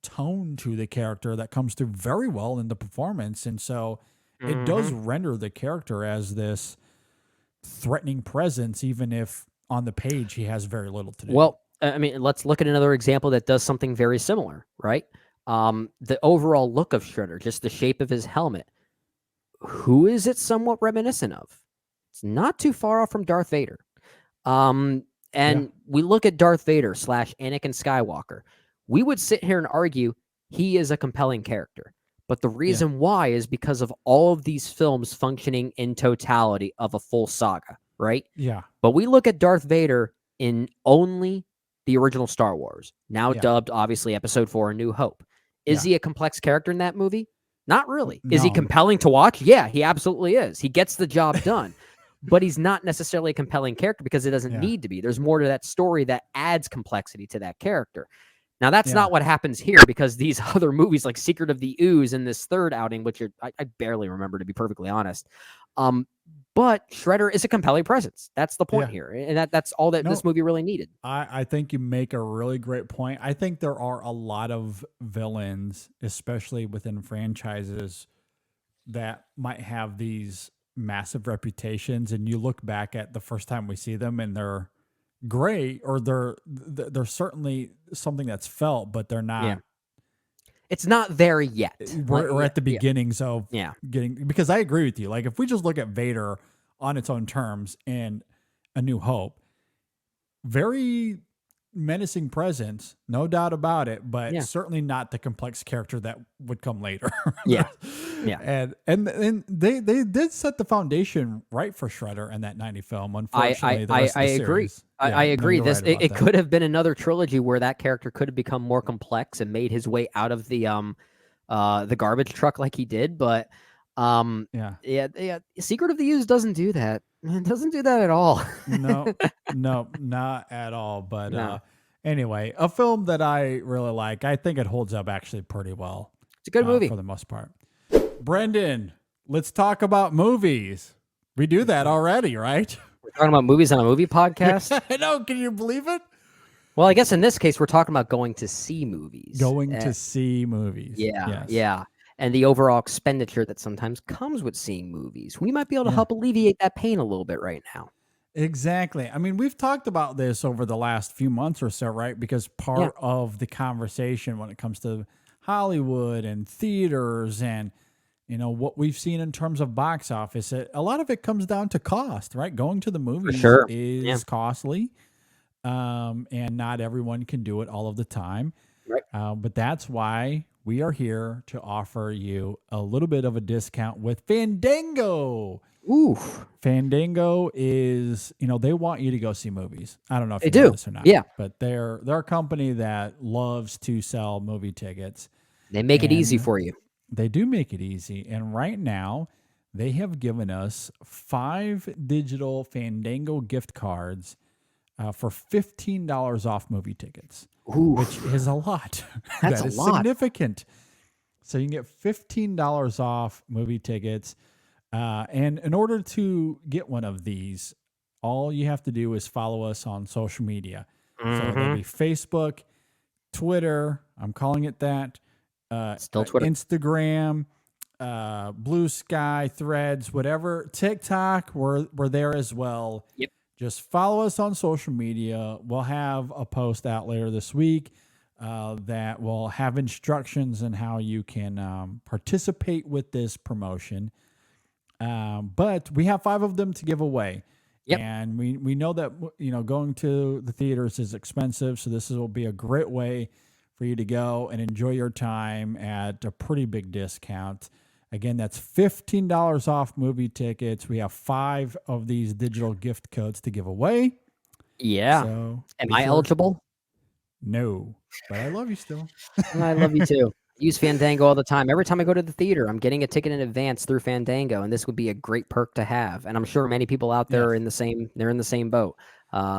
tone to the character that comes through very well in the performance. And so it does render the character as this threatening presence, even if on the page he has very little to do. Well, I mean, let's look at another example that does something very similar, right? The overall look of Shredder, just the shape of his helmet. who is it somewhat reminiscent of? It's not too far off from Darth Vader. And we look at Darth Vader / Anakin Skywalker. We would sit here and argue he is a compelling character. But the reason why is because of all of these films functioning in totality of a full saga, right? Yeah. But we look at Darth Vader in only the original Star Wars, now dubbed, obviously, Episode 4, A New Hope. Is he a complex character in that movie? Not really. Is he No. compelling to watch? Yeah, he absolutely is. He gets the job done. But he's not necessarily a compelling character because it doesn't need to be. There's more to that story that adds complexity to that character. Now, that's not what happens here because these other movies like Secret of the Ooze and this third outing, which I barely remember, to be perfectly honest. But Shredder is a compelling presence. That's the point here. And that's all that this movie really needed. I think you make a really great point. I think there are a lot of villains, especially within franchises, that might have these massive reputations. And you look back at the first time we see them and they're great, or they're certainly something that's felt, but they're not. It's not there yet. We're at the beginnings of getting, because I agree with you. Like if we just look at Vader on its own terms and A New Hope, very menacing presence, no doubt about it, but certainly not the complex character that would come later. And they did set the foundation right for Shredder in that 90 film. Unfortunately, I agree. I agree. It could have been another trilogy where that character could have become more complex and made his way out of the garbage truck like he did. But Secret of the Ooze doesn't do that. It doesn't do that at all. No, not at all. But anyway, a film that I really like. I think it holds up actually pretty well. It's a good movie for the most part. Brendan, let's talk about movies. We do that already, right? We're talking about movies on a movie podcast. I know. Can you believe it? Well, I guess in this case, we're talking about going to see movies. To see movies. Yeah. And the overall expenditure that sometimes comes with seeing movies. We might be able to help alleviate that pain a little bit right now. Exactly. I mean, we've talked about this over the last few months or so, right? Because part of the conversation when it comes to Hollywood and theaters and, you know, what we've seen in terms of box office, a lot of it comes down to cost, right? Going to the movies is costly, and not everyone can do it all of the time. Right. But that's why we are here to offer you a little bit of a discount with Fandango. Oof. Fandango is, you know, they want you to go see movies. I don't know if they you know do this or not. Yeah. But they're a company that loves to sell movie tickets. They make it easy for you. They do make it easy. And right now, they have given us 5 digital Fandango gift cards for $15 off movie tickets, which is a lot. That's that is a lot. Significant. So you can get $15 off movie tickets. And in order to get one of these, all you have to do is follow us on social media. So it'll be Facebook, Twitter. I'm calling it that. Still Twitter. Instagram, Blue Sky, Threads, whatever. TikTok, we're there as well. Yep. Just follow us on social media. We'll have a post out later this week that will have instructions on how you can participate with this promotion. But we have 5 of them to give away. Yep. And we know that, you know, going to the theaters is expensive. So this will be a great way for you to go and enjoy your time at a pretty big discount. Again, that's $15 off movie tickets. We have 5 of these digital gift codes to give away. Yeah. So am I eligible? No, but I love you still. I love you too. Use Fandango all the time. Every time I go to the theater, I'm getting a ticket in advance through Fandango, and this would be a great perk to have. And I'm sure many people out there are in the same boat.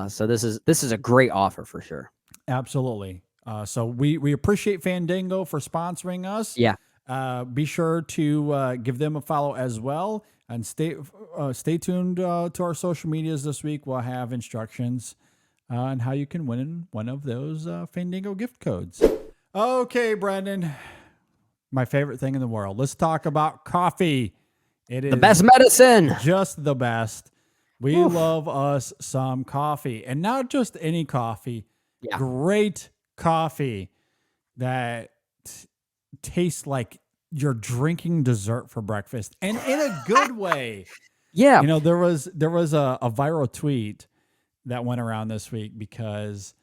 So this is a great offer for sure. Absolutely. So we appreciate Fandango for sponsoring us. Yeah. Be sure to give them a follow as well, and stay tuned to our social medias this week. We'll have instructions on how you can win one of those Fandango gift codes. Okay, Brendan, my favorite thing in the world. Let's talk about coffee. It is the best medicine. Just the best. We love us some coffee, and not just any coffee. Yeah. Great coffee that tastes like you're drinking dessert for breakfast, and in a good way. Yeah. You know, there was a viral tweet that went around this week because,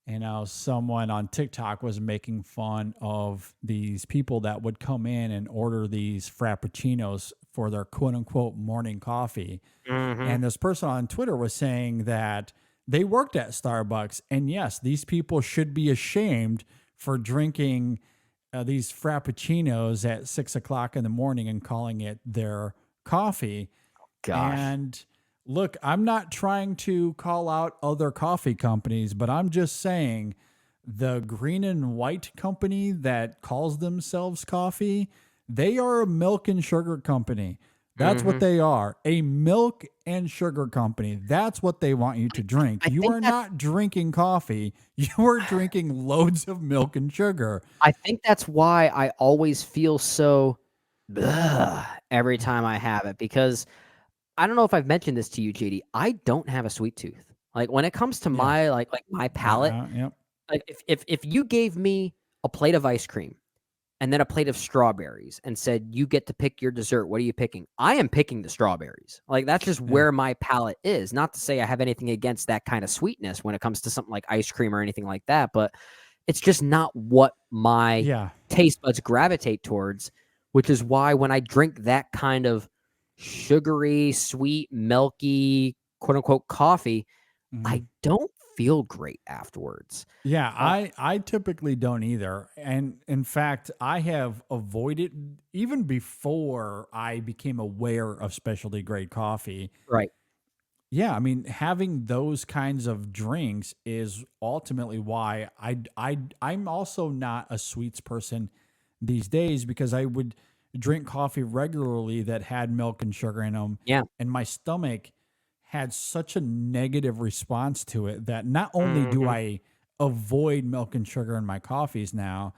you know, someone on TikTok was making fun of these people that would come in and order these frappuccinos for their quote unquote morning coffee. And this person on Twitter was saying that they worked at Starbucks, and yes, these people should be ashamed for drinking these frappuccinos at 6 o'clock in the morning and calling it their coffee. Gosh. And look, I'm not trying to call out other coffee companies, but I'm just saying the green and white company that calls themselves coffee, they are a milk and sugar company. That's what they are, a milk and sugar company. That's what they want you to drink. I You think are not drinking coffee. You are drinking loads of milk and sugar. I think that's why I always feel so every time I have it, because I don't know if I've mentioned this to you, JD. I don't have a sweet tooth. Like when it comes to my like my palate, Yep. like if you gave me a plate of ice cream and then a plate of strawberries and said you get to pick your dessert, what are you picking? I am picking the strawberries. Like that's just where my palate is. Not to say I have anything against that kind of sweetness when it comes to something like ice cream or anything like that, but it's just not what my taste buds gravitate towards, which is why when I drink that kind of sugary, sweet, milky, quote unquote coffee, I don't feel great afterwards. Yeah, I typically don't either. And in fact, I have avoided, even before I became aware of specialty grade coffee. Right. Yeah, I mean, having those kinds of drinks is ultimately why I'm also not a sweets person these days, because I would drink coffee regularly that had milk and sugar in them. Yeah. And my stomach had such a negative response to it that not only do I avoid milk and sugar in my coffees now,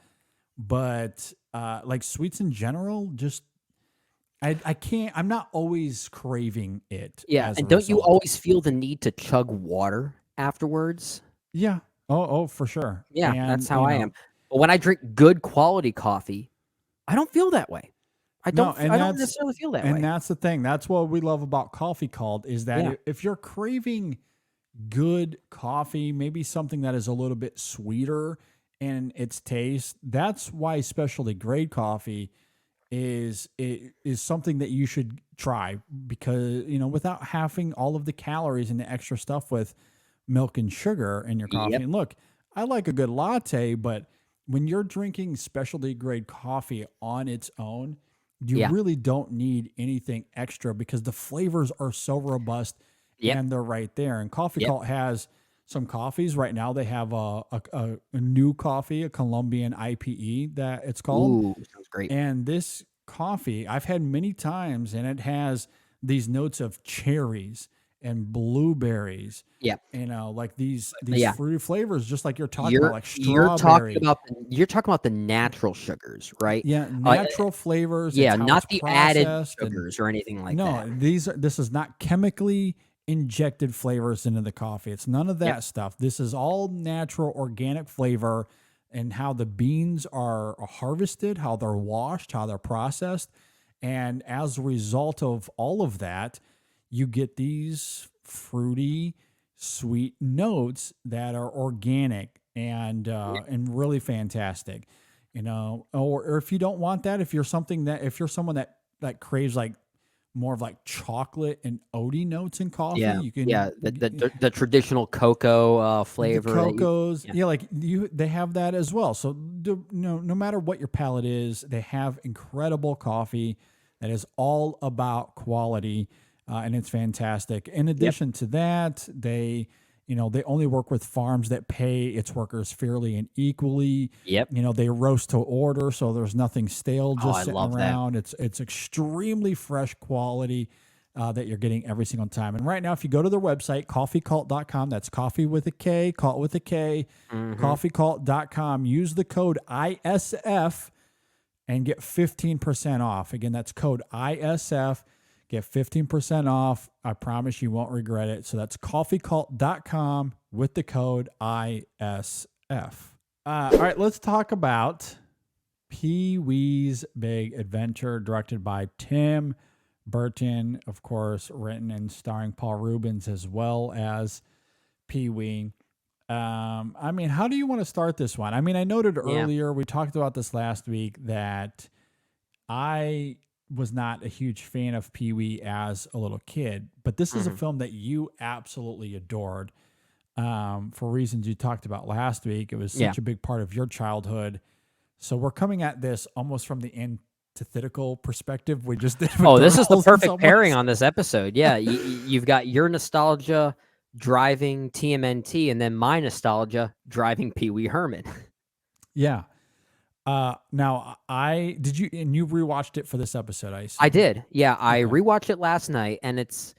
but like sweets in general, just I can't, I'm not always craving it. Yeah. as And a don't you result. always feel the need to chug water afterwards? Yeah. Oh, for sure. Yeah, And, that's how you I know, am. But when I drink good quality coffee, I don't feel that way. I No, don't. and I don't that's necessarily feel that and way. that's the thing. That's what we love about Coffee Called, is that Yeah. if you're craving good coffee, maybe something that is a little bit sweeter in its taste, that's why specialty grade coffee is something that you should try, because you know, without having all of the calories and the extra stuff with milk and sugar in your coffee. Yep. And look, I like a good latte, but when you're drinking specialty grade coffee on its own, you Yeah. really don't need anything extra because the flavors are so robust Yep. and they're right there. And Coffee Yep. Cult has some coffees right now. They have a new coffee, a Colombian IPE that it's called. Ooh, sounds great. And this coffee I've had many times, and it has these notes of cherries and blueberries. Yeah. You know, like these Yeah. fruity flavors, just like you're talking about, like You're strawberry. you're talking about the natural sugars, right? Yeah, natural flavors. Yeah, it's how not it's the added processed and- sugars or anything like no, that. this is not chemically injected flavors into the coffee. It's none of that Yep. stuff. This is all natural, organic flavor, and how the beans are harvested, how they're washed, how they're processed. And as a result of all of that, you get these fruity, sweet notes that are organic and really fantastic. You know, or if you don't want that, if you're someone that craves like more of like chocolate and oaty notes in coffee, Yeah. you can The traditional cocoa flavor. the that you- cocos, yeah. yeah, like they have that as well. So no matter what your palate is, they have incredible coffee that is all about quality, and it's fantastic. In addition to that, they only work with farms that pay its workers fairly and equally. Yep. You know, they roast to order, so there's nothing stale Oh, just I sitting love that. around. It's extremely fresh quality that you're getting every single time. And right now, if you go to their website, coffeecult.com, that's coffee with a K, cult with a K, coffeecult.com, use the code ISF and get 15% off. Again, that's code ISF. Get 15% off. I promise you won't regret it. So that's coffeecult.com with the code ISF. All right, let's talk about Pee-wee's Big Adventure, directed by Tim Burton, of course, written and starring Paul Reubens as well as Pee-wee. I mean, how do you want to start this one? I mean, I noted earlier, we talked about this last week, that I was not a huge fan of Pee-wee as a little kid, but this is a film that you absolutely adored for reasons you talked about last week. It was such a big part of your childhood. So we're coming at this almost from the antithetical perspective we just did. Oh, this is the perfect pairing on this episode. Yeah, you've got your nostalgia driving TMNT, and then my nostalgia driving Pee Wee Herman. Yeah. Now and you rewatched it for this episode, I assume. I did. Yeah, I rewatched it last night, and it's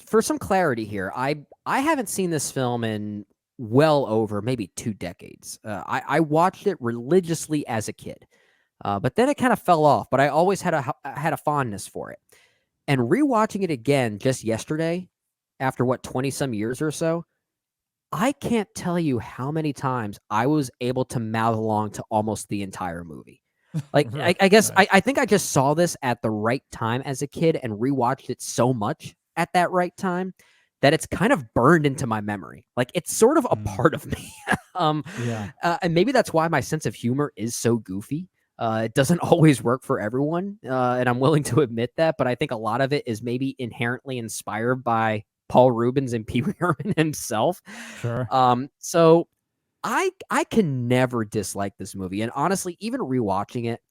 for some clarity here. I haven't seen this film in well over maybe 2 decades. I watched it religiously as a kid, but then it kind of fell off. But I always had a fondness for it, and rewatching it again just yesterday, after 20 some years or so, I can't tell you how many times I was able to mouth along to almost the entire movie. Like, I guess I think I just saw this at the right time as a kid and rewatched it so much at that right time that it's kind of burned into my memory. Like, it's sort of a part of me. And maybe that's why my sense of humor is so goofy. It doesn't always work for everyone, and I'm willing to admit that, but I think a lot of it is maybe inherently inspired by Paul Reubens and Pee Wee Herman himself. Sure. So I can never dislike this movie, and honestly, even rewatching it,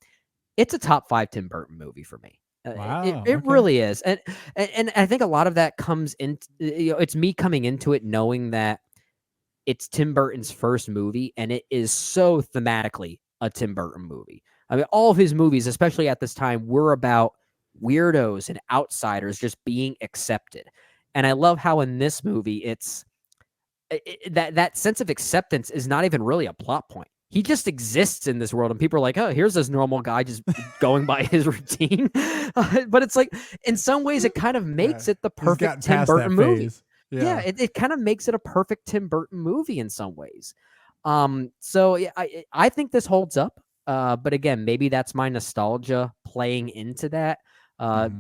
it's a top 5 Tim Burton movie for me. Wow, It really is, and I think a lot of that comes in. It's me coming into it knowing that it's Tim Burton's first movie, and it is so thematically a Tim Burton movie. I mean, all of his movies, especially at this time, were about weirdos and outsiders just being accepted. And I love how in this movie, it's that sense of acceptance is not even really a plot point. He just exists in this world, and people are like, "Oh, here's this normal guy just going by his routine." But it's like, in some ways, it kind of makes it the perfect Tim Burton movie. Yeah, it kind of makes it a perfect Tim Burton movie in some ways. So yeah, I think this holds up. But again, maybe that's my nostalgia playing into that.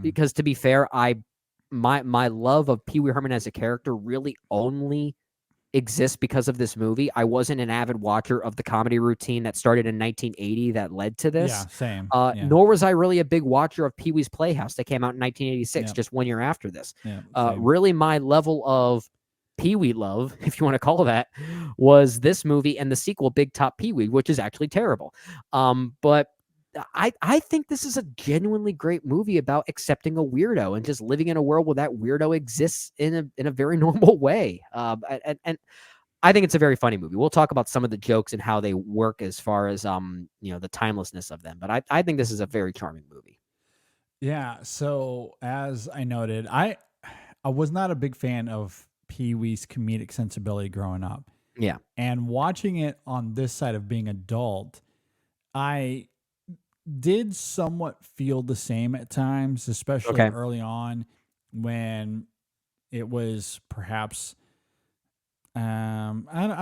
Because to be fair, my love of Pee Wee Herman as a character really only exists because of this movie. I wasn't an avid watcher of the comedy routine that started in 1980 that led to this. Yeah, same. Nor was I really a big watcher of Pee Wee's Playhouse that came out in 1986, just 1 year after this. Really, my level of Pee Wee love, if you want to call that, was this movie and the sequel, Big Top Pee Wee, which is actually terrible. But I think this is a genuinely great movie about accepting a weirdo and just living in a world where that weirdo exists in a very normal way. And I think it's a very funny movie. We'll talk about some of the jokes and how they work as far as the timelessness of them. But I think this is a very charming movie. Yeah. So as I noted, I was not a big fan of Pee-wee's comedic sensibility growing up. Yeah. And watching it on this side of being adult, I did somewhat feel the same at times, especially early on when it was perhaps I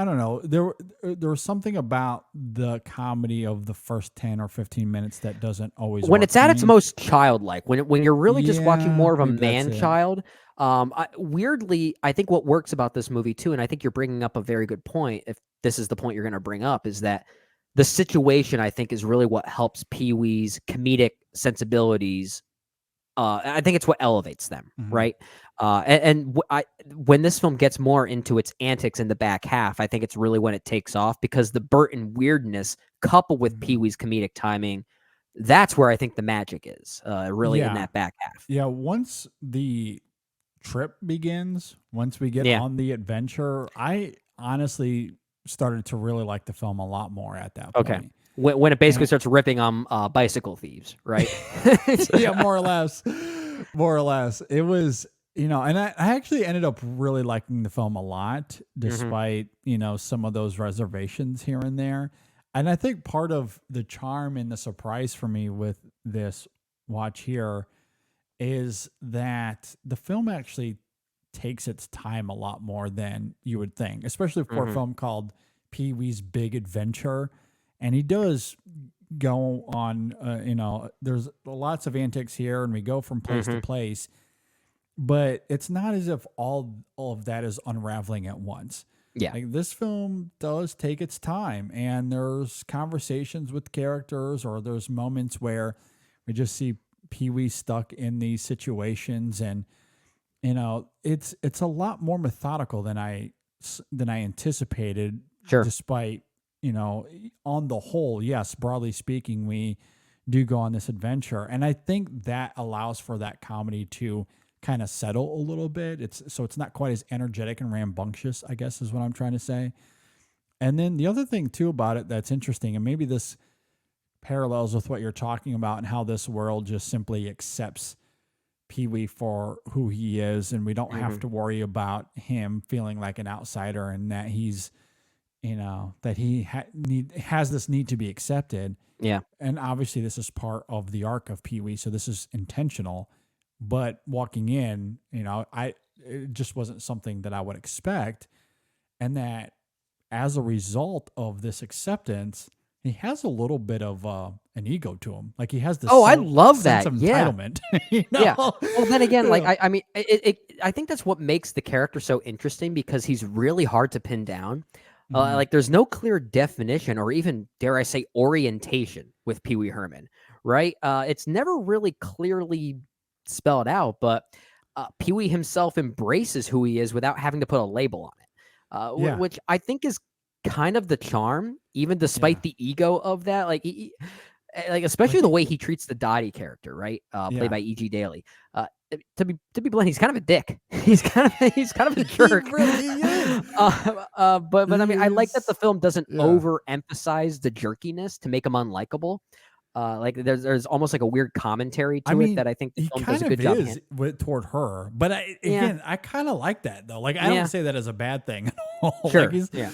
don't know. There was something about the comedy of the first 10 or 15 minutes that doesn't always when work it's at for its me. most childlike, when you're really just watching more of a maybe that's it. man-child. Weirdly, I think what works about this movie too, and I think you're bringing up a very good point, if this is the point you're going to bring up, is that the situation, I think, is really what helps Pee-wee's comedic sensibilities. I think it's what elevates them, right? When this film gets more into its antics in the back half, I think it's really when it takes off, because the Burton weirdness coupled with Pee-wee's comedic timing, that's where I think the magic is, really in that back half. Yeah, once the trip begins, once we get on the adventure, I honestly started to really like the film a lot more at that point. Okay. When it basically starts ripping on bicycle thieves, right? Yeah, more or less. More or less. It was, and I actually ended up really liking the film a lot, despite, some of those reservations here and there. And I think part of the charm and the surprise for me with this watch here is that the film actually takes its time a lot more than you would think, especially for a film called Pee-wee's Big Adventure. And he does go on, there's lots of antics here, and we go from place to place, but it's not as if all of that is unraveling at once. Yeah. Like, this film does take its time, and there's conversations with characters, or there's moments where we just see Pee-wee stuck in these situations, and it's a lot more methodical than I anticipated. Sure. Despite, on the whole, yes, broadly speaking, we do go on this adventure, and I think that allows for that comedy to kind of settle a little bit. It's not quite as energetic and rambunctious, I guess, is what I'm trying to say. And then the other thing too about it that's interesting, and maybe this parallels with what you're talking about, and how this world just simply accepts Pee-wee for who he is, and we don't have to worry about him feeling like an outsider, and that he's, that he has this need to be accepted. Yeah. And obviously this is part of the arc of Pee-wee, so this is intentional. But walking in, it just wasn't something that I would expect. And that as a result of this acceptance, he has a little bit of an ego to him. Like, he has this I love that. sense of Yeah. entitlement. Yeah. Well, then again, like, I mean, I think that's what makes the character so interesting, because he's really hard to pin down. Like, there's no clear definition, or even, dare I say, orientation with Pee Wee Herman, right? It's never really clearly spelled out, but Pee Wee himself embraces who he is without having to put a label on it, which I think is kind of the charm, even despite the ego of that. Like, especially the way he treats the Dottie character, right? Played by E.G. Daily. To be blunt, he's kind of a dick. He's kind of a jerk. He really is. But I mean, I like that the film doesn't overemphasize the jerkiness to make him unlikable. Like, there's almost like a weird commentary to it that I think the film does a good job toward her. But I kind of like that, though. Like, I don't say that as a bad thing at all. Sure. Like,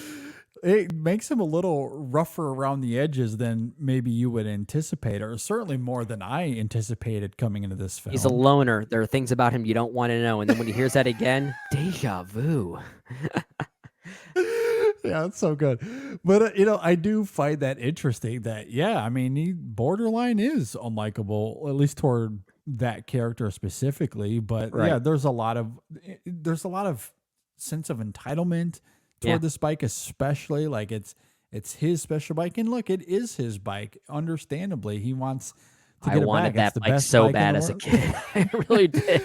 it makes him a little rougher around the edges than maybe you would anticipate, or certainly more than I anticipated coming into this film. He's a loner. There are things about him you don't want to know. And then when he hears that again, deja vu. Yeah, it's so good. But, I do find that interesting that, I mean, he borderline is unlikable, at least toward that character specifically. But there's a lot of sense of entitlement toward this bike, especially. Like, it's his special bike. And look, it is his bike. Understandably, he wants to get it back. I wanted that the bike best so bike bad as a kid. I really did.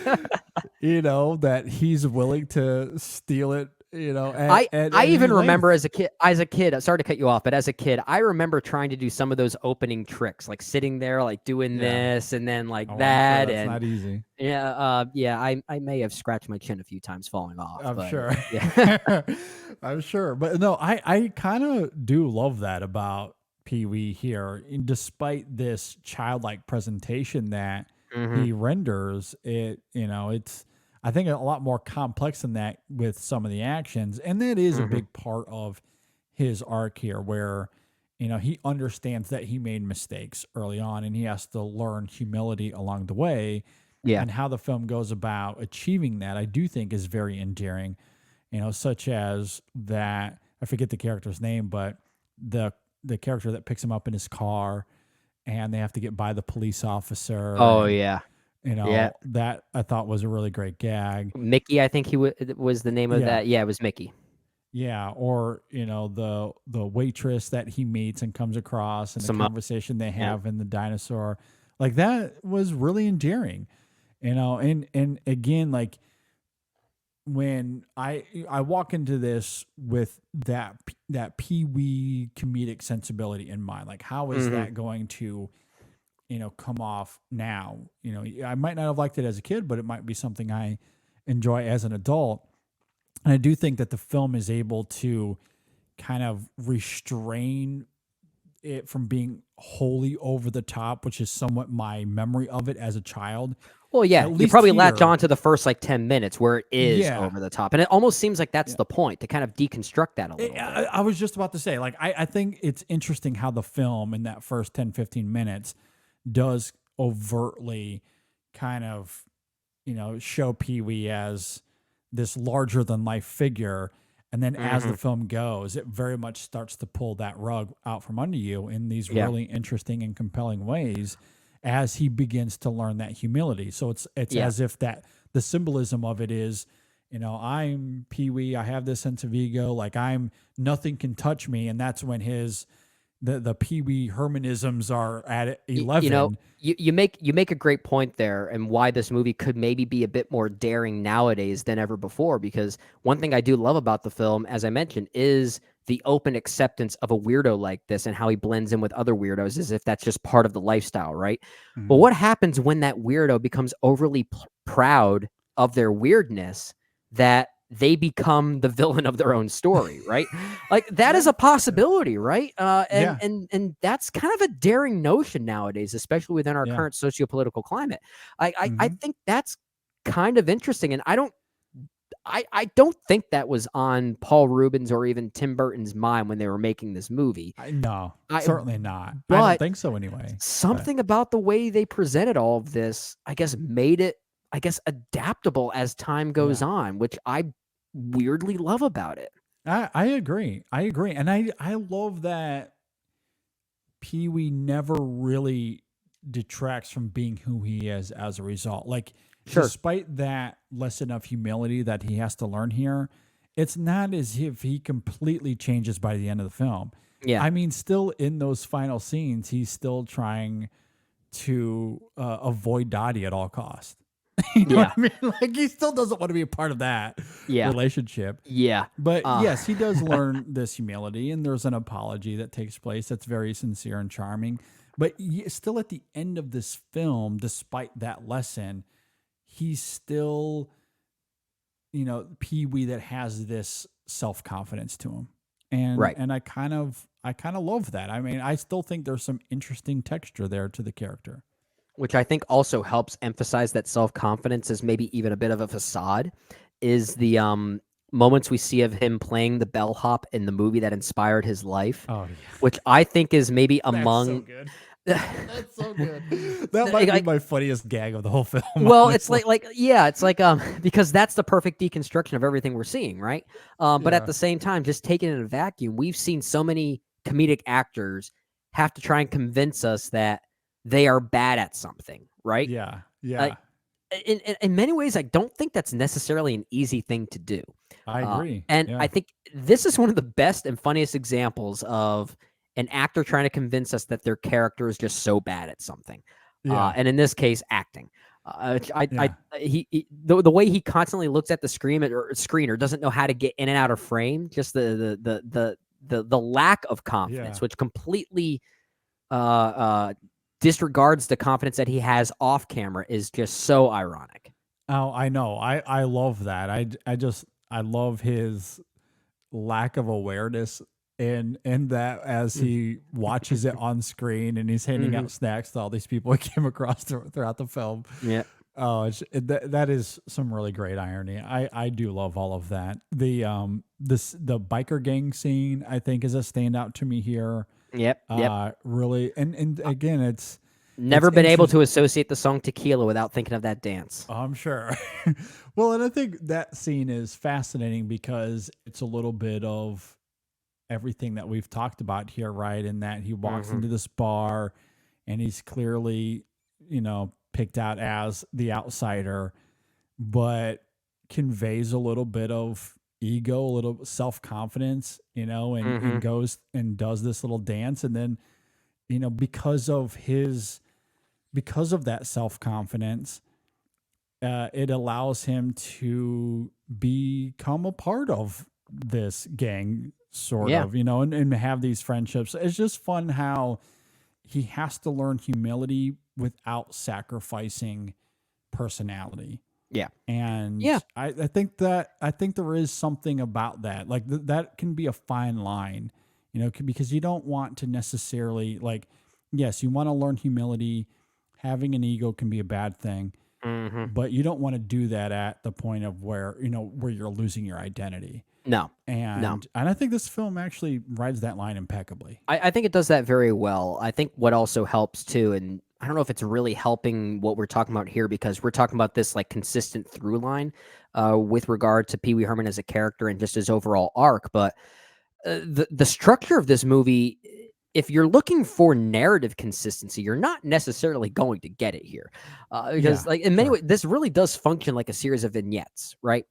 That he's willing to steal it. I even remember as a kid, sorry to cut you off, but as a kid, I remember trying to do some of those opening tricks, like sitting there, like doing this and then like that. Sure, and not easy. I may have scratched my chin a few times falling off. I'm sure. Yeah. I'm sure. But no, I kind of do love that about Pee-wee here. And despite this childlike presentation that he renders, it's, I think, a lot more complex than that with some of the actions. And that is a big part of his arc here, where, he understands that he made mistakes early on, and he has to learn humility along the way. Yeah. And how the film goes about achieving that, I do think, is very endearing, such as that, I forget the character's name, but the character that picks him up in his car, and they have to get by the police officer. Oh, and, yeah. That I thought was a really great gag. Mickey, I think he was the name of that. Yeah, it was Mickey. Yeah, or the waitress that he meets and comes across, and the conversation they have in the dinosaur, like, that was really endearing. And again, like, when I walk into this with that Pee-wee comedic sensibility in mind, like, how is that going to come off now? I might not have liked it as a kid, but it might be something I enjoy as an adult. And I do think that the film is able to kind of restrain it from being wholly over the top, which is somewhat my memory of it as a child. Well, yeah, you probably latch on to the first like 10 minutes where it is over the top. And it almost seems like that's the point, to kind of deconstruct that a little bit. I was just about to say, like, I think it's interesting how the film in that first 10, 15 minutes does overtly kind of, show Pee-wee as this larger than life figure. And then as the film goes, it very much starts to pull that rug out from under you in these really interesting and compelling ways as he begins to learn that humility. So it's as if that the symbolism of it is, I'm Pee-wee, I have this sense of ego, like nothing can touch me. And that's when the Pee-wee Hermanisms are at 11. You make a great point there, and why this movie could maybe be a bit more daring nowadays than ever before. Because one thing I do love about the film, as I mentioned, is the open acceptance of a weirdo like this and how he blends in with other weirdos as if that's just part of the lifestyle, right? But what happens when that weirdo becomes overly proud of their weirdness that they become the villain of their own story, right? Like that is a possibility, right? And that's kind of a daring notion nowadays, especially within our current sociopolitical climate. I think that's kind of interesting, and I don't think that was on Paul Reubens or even Tim Burton's mind when they were making this movie. No, certainly not. But I don't think so anyway. Something about the way they presented all of this, I guess, made it, adaptable as time goes on, which I weirdly love about it. I agree. And I love that Pee-wee never really detracts from being who he is as a result. Like, despite that lesson of humility that he has to learn here, it's not as if he completely changes by the end of the film. Yeah. I mean, still in those final scenes, he's still trying to avoid Dottie at all costs. You know what I mean? Like, he still doesn't want to be a part of that relationship. Yeah. But yes, he does learn this humility, and there's an apology that takes place that's very sincere and charming. But still at the end of this film, despite that lesson, he's still, Pee-wee that has this self-confidence to him. And I kind of love that. I mean, I still think there's some interesting texture there to the character. Which I think also helps emphasize that self-confidence is maybe even a bit of a facade, is the moments we see of him playing the bellhop in the movie that inspired his life, which I think is maybe among... That's so good. That might be my funniest gag of the whole film. Well, honestly. it's like because that's the perfect deconstruction of everything we're seeing, right? But at the same time, just taking it in a vacuum, we've seen so many comedic actors have to try and convince us that they are bad at something, right? Yeah. In many ways, I don't think that's necessarily an easy thing to do. I agree. And I think this is one of the best and funniest examples of an actor trying to convince us that their character is just so bad at something. And in this case, acting. The way he constantly looks at the screener, doesn't know how to get in and out of frame, just the lack of confidence, which completely disregards the confidence that he has off camera, is just so ironic. Oh, I know. I love that. I love his lack of awareness and that as he watches it on screen and he's handing out snacks to all these people he came across throughout the film. Yeah. Oh, that is some really great irony. I do love all of that. The biker gang scene, I think, is a standout to me here. Yep. Really, and again, it's never been able to associate the song Tequila without thinking of that dance. I'm sure. Well, and I think that scene is fascinating because it's a little bit of everything that we've talked about here, right? In that he walks into this bar and he's clearly, picked out as the outsider, but conveys a little bit of ego, a little self-confidence, and goes and does this little dance. And then, because of that self-confidence, it allows him to become a part of this gang sort of, and have these friendships. It's just fun how he has to learn humility without sacrificing personality. Yeah. And I think there is something about that. Like that can be a fine line, because you don't want to necessarily, like, yes, you want to learn humility. Having an ego can be a bad thing, but you don't want to do that at the point of where, where you're losing your identity. No. And I think this film actually rides that line impeccably. I think it does that very well. I think what also helps too, and I don't know if it's really helping what we're talking about here, because we're talking about this like consistent through line with regard to Pee Wee Herman as a character and just his overall arc. But the structure of this movie, if you're looking for narrative consistency, you're not necessarily going to get it here, because like in many ways, this really does function like a series of vignettes, right?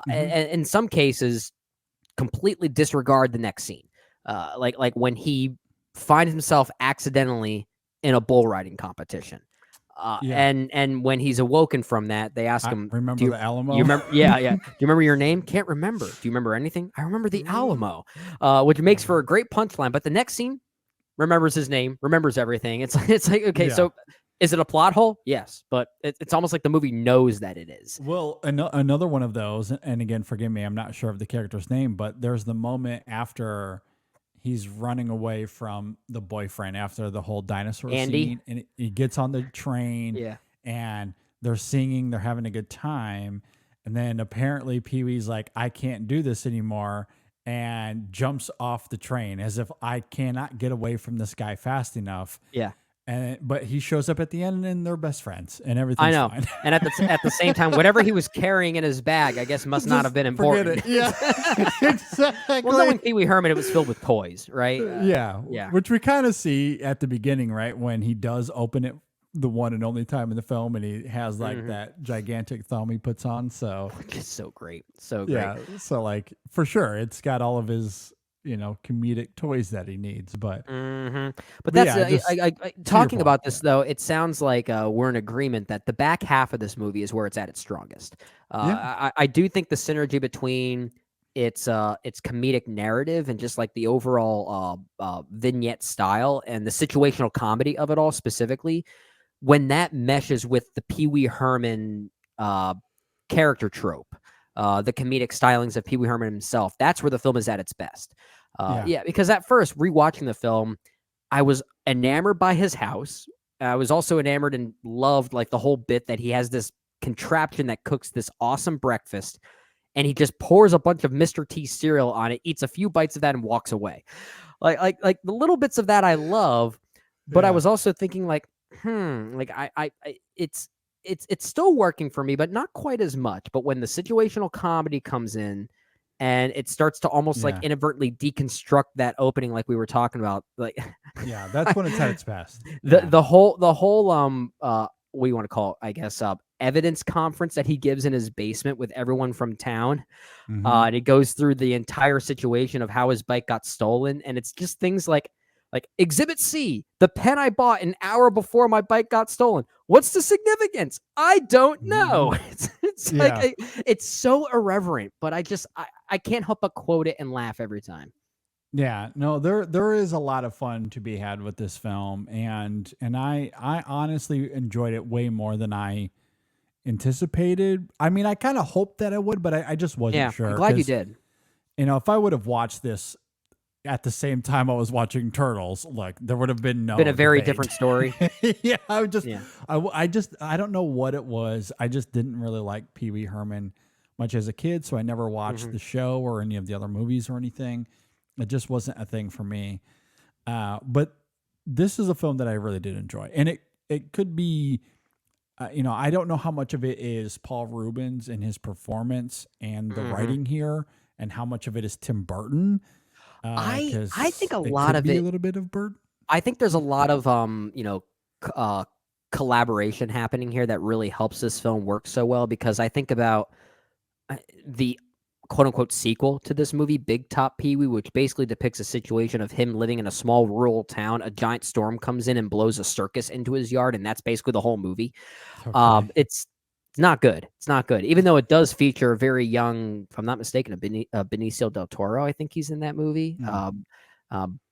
And in some cases, completely disregard the next scene, like when he finds himself accidentally in a bull riding competition. And when he's awoken from that, they ask him, remember the Alamo? You remember? Yeah. Do you remember your name? Can't remember. Do you remember anything? I remember the Alamo, which makes for a great punchline. But the next scene, remembers his name, remembers everything. It's like, okay, so is it a plot hole? Yes, but it's almost like the movie knows that it is. Well, another one of those, and again, forgive me, I'm not sure of the character's name, but there's the moment after he's running away from the boyfriend after the whole dinosaur Andy? scene, and he gets on the train, and they're singing, they're having a good time, and then apparently Pee-wee's like, I can't do this anymore, and jumps off the train as if I cannot get away from this guy fast enough. Yeah. But he shows up at the end and they're best friends and everything's I know. fine. And at the same time, whatever he was carrying in his bag, I guess must not have been important. Yeah, exactly. Well, knowing Pee Wee Herman, it was filled with toys, right? Yeah. Yeah. Which we kind of see at the beginning, right? When he does open it the one and only time in the film, and he has like that gigantic thumb he puts on. So It's so great. So great. yeah. So like for sure, it's got all of his, comedic toys that he needs. But But that's yeah, just talking point, about this though. It sounds like we're in agreement that the back half of this movie is where it's at its strongest. I do think the synergy between its comedic narrative and just like the overall vignette style and the situational comedy of it all specifically, when that meshes with the Pee Wee Herman character trope, the comedic stylings of Pee Wee Herman himself, that's where the film is at its best. Because at first, rewatching the film, I was enamored by his house. I was also enamored and loved like the whole bit that he has this contraption that cooks this awesome breakfast, and he just pours a bunch of Mr. T cereal on it, eats a few bites of that, and walks away. Like the little bits of that I love, but I was also thinking like, like it's still working for me, but not quite as much. But when the situational comedy comes in and it starts to almost like inadvertently deconstruct that opening, like we were talking about, like that's when it's at its best. The whole what do you want to call it? I guess evidence conference that he gives in his basement with everyone from town. And it goes through the entire situation of how his bike got stolen, and it's just things like Exhibit C, the pen I bought an hour before my bike got stolen. What's the significance? I don't know. It's like it's so irreverent, but I can't help but quote it and laugh every time. Yeah, no, there is a lot of fun to be had with this film, and I honestly enjoyed it way more than I anticipated. I mean, I kind of hoped that I would, but I just wasn't sure. I'm glad you did. If I would have watched this at the same time I was watching Turtles, like there would have been a very different story. Yeah, I don't know what it was. I just didn't really like Pee Wee Herman much as a kid, so I never watched the show or any of the other movies or anything. It just wasn't a thing for me. But this is a film that I really did enjoy, and it could be, I don't know how much of it is Paul Reubens and his performance and the writing here, and how much of it is Tim Burton. I think a lot of it, a little bit of Burton. I think there's a lot of collaboration happening here that really helps this film work so well, because I think about the quote unquote sequel to this movie, Big Top Pee-wee, which basically depicts a situation of him living in a small rural town. A giant storm comes in and blows a circus into his yard, and that's basically the whole movie. Okay. It's not good. It's not good, even though it does feature a very young, if I'm not mistaken, Benicio del Toro. I think he's in that movie.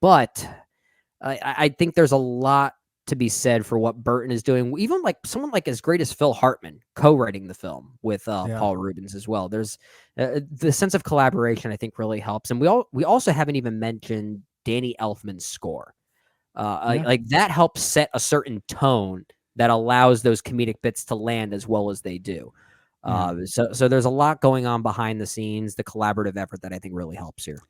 But I think there's a lot to be said for what Burton is doing. Even like someone like as great as Phil Hartman co-writing the film with Paul Reubens as well. There's the sense of collaboration I think really helps. And we also haven't even mentioned Danny Elfman's score. Like that helps set a certain tone that allows those comedic bits to land as well as they do. So there's a lot going on behind the scenes, the collaborative effort that I think really helps here.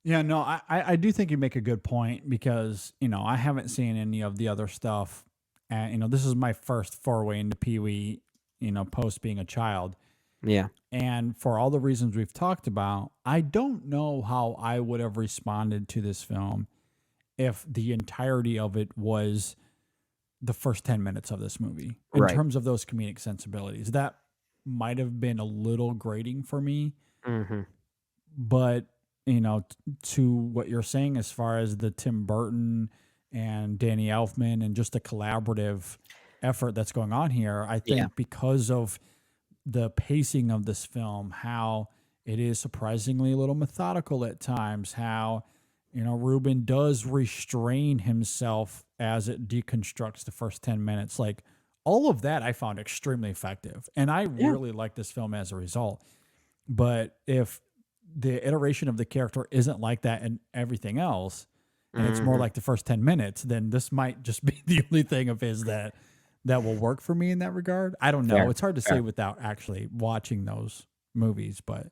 Yeah, no, I do think you make a good point because, I haven't seen any of the other stuff. And, this is my first foray into Pee-wee, post being a child. Yeah. And for all the reasons we've talked about, I don't know how I would have responded to this film if the entirety of it was the first 10 minutes of this movie in Right. terms of those comedic sensibilities. That might have been a little grating for me. Mm-hmm. But, to what you're saying as far as the Tim Burton and Danny Elfman and just the collaborative effort that's going on here, I think because of the pacing of this film, how it is surprisingly a little methodical at times, how, Reuben does restrain himself as it deconstructs the first 10 minutes. Like all of that I found extremely effective. And I really like this film as a result. But if the iteration of the character isn't like that and everything else, and it's more like the first 10 minutes, then this might just be the only thing of his that will work for me in that regard. I don't know. Fair, it's hard to say without actually watching those movies, but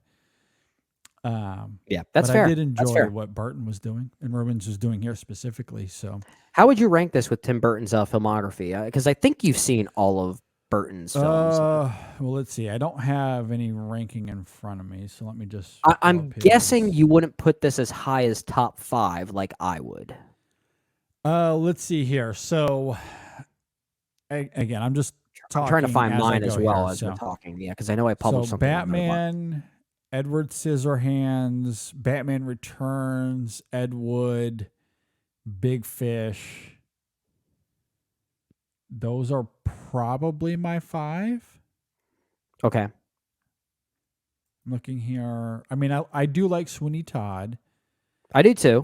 that's fair. I did enjoy what Burton was doing and Reubens was doing here specifically. So how would you rank this with Tim Burton's filmography? Because I think you've seen all of Burton's films. Well, let's see. I don't have any ranking in front of me, so let me just. I'm guessing you wouldn't put this as high as top 5 like I would. Let's see here. So, again, I'm just trying to find mine as well here, as we're talking. Yeah, because I know I published something. Batman, Edward Scissorhands, Batman Returns, Ed Wood, Big Fish. Those are probably my 5. Okay. I'm looking here. I mean, I do like Sweeney Todd. I do too.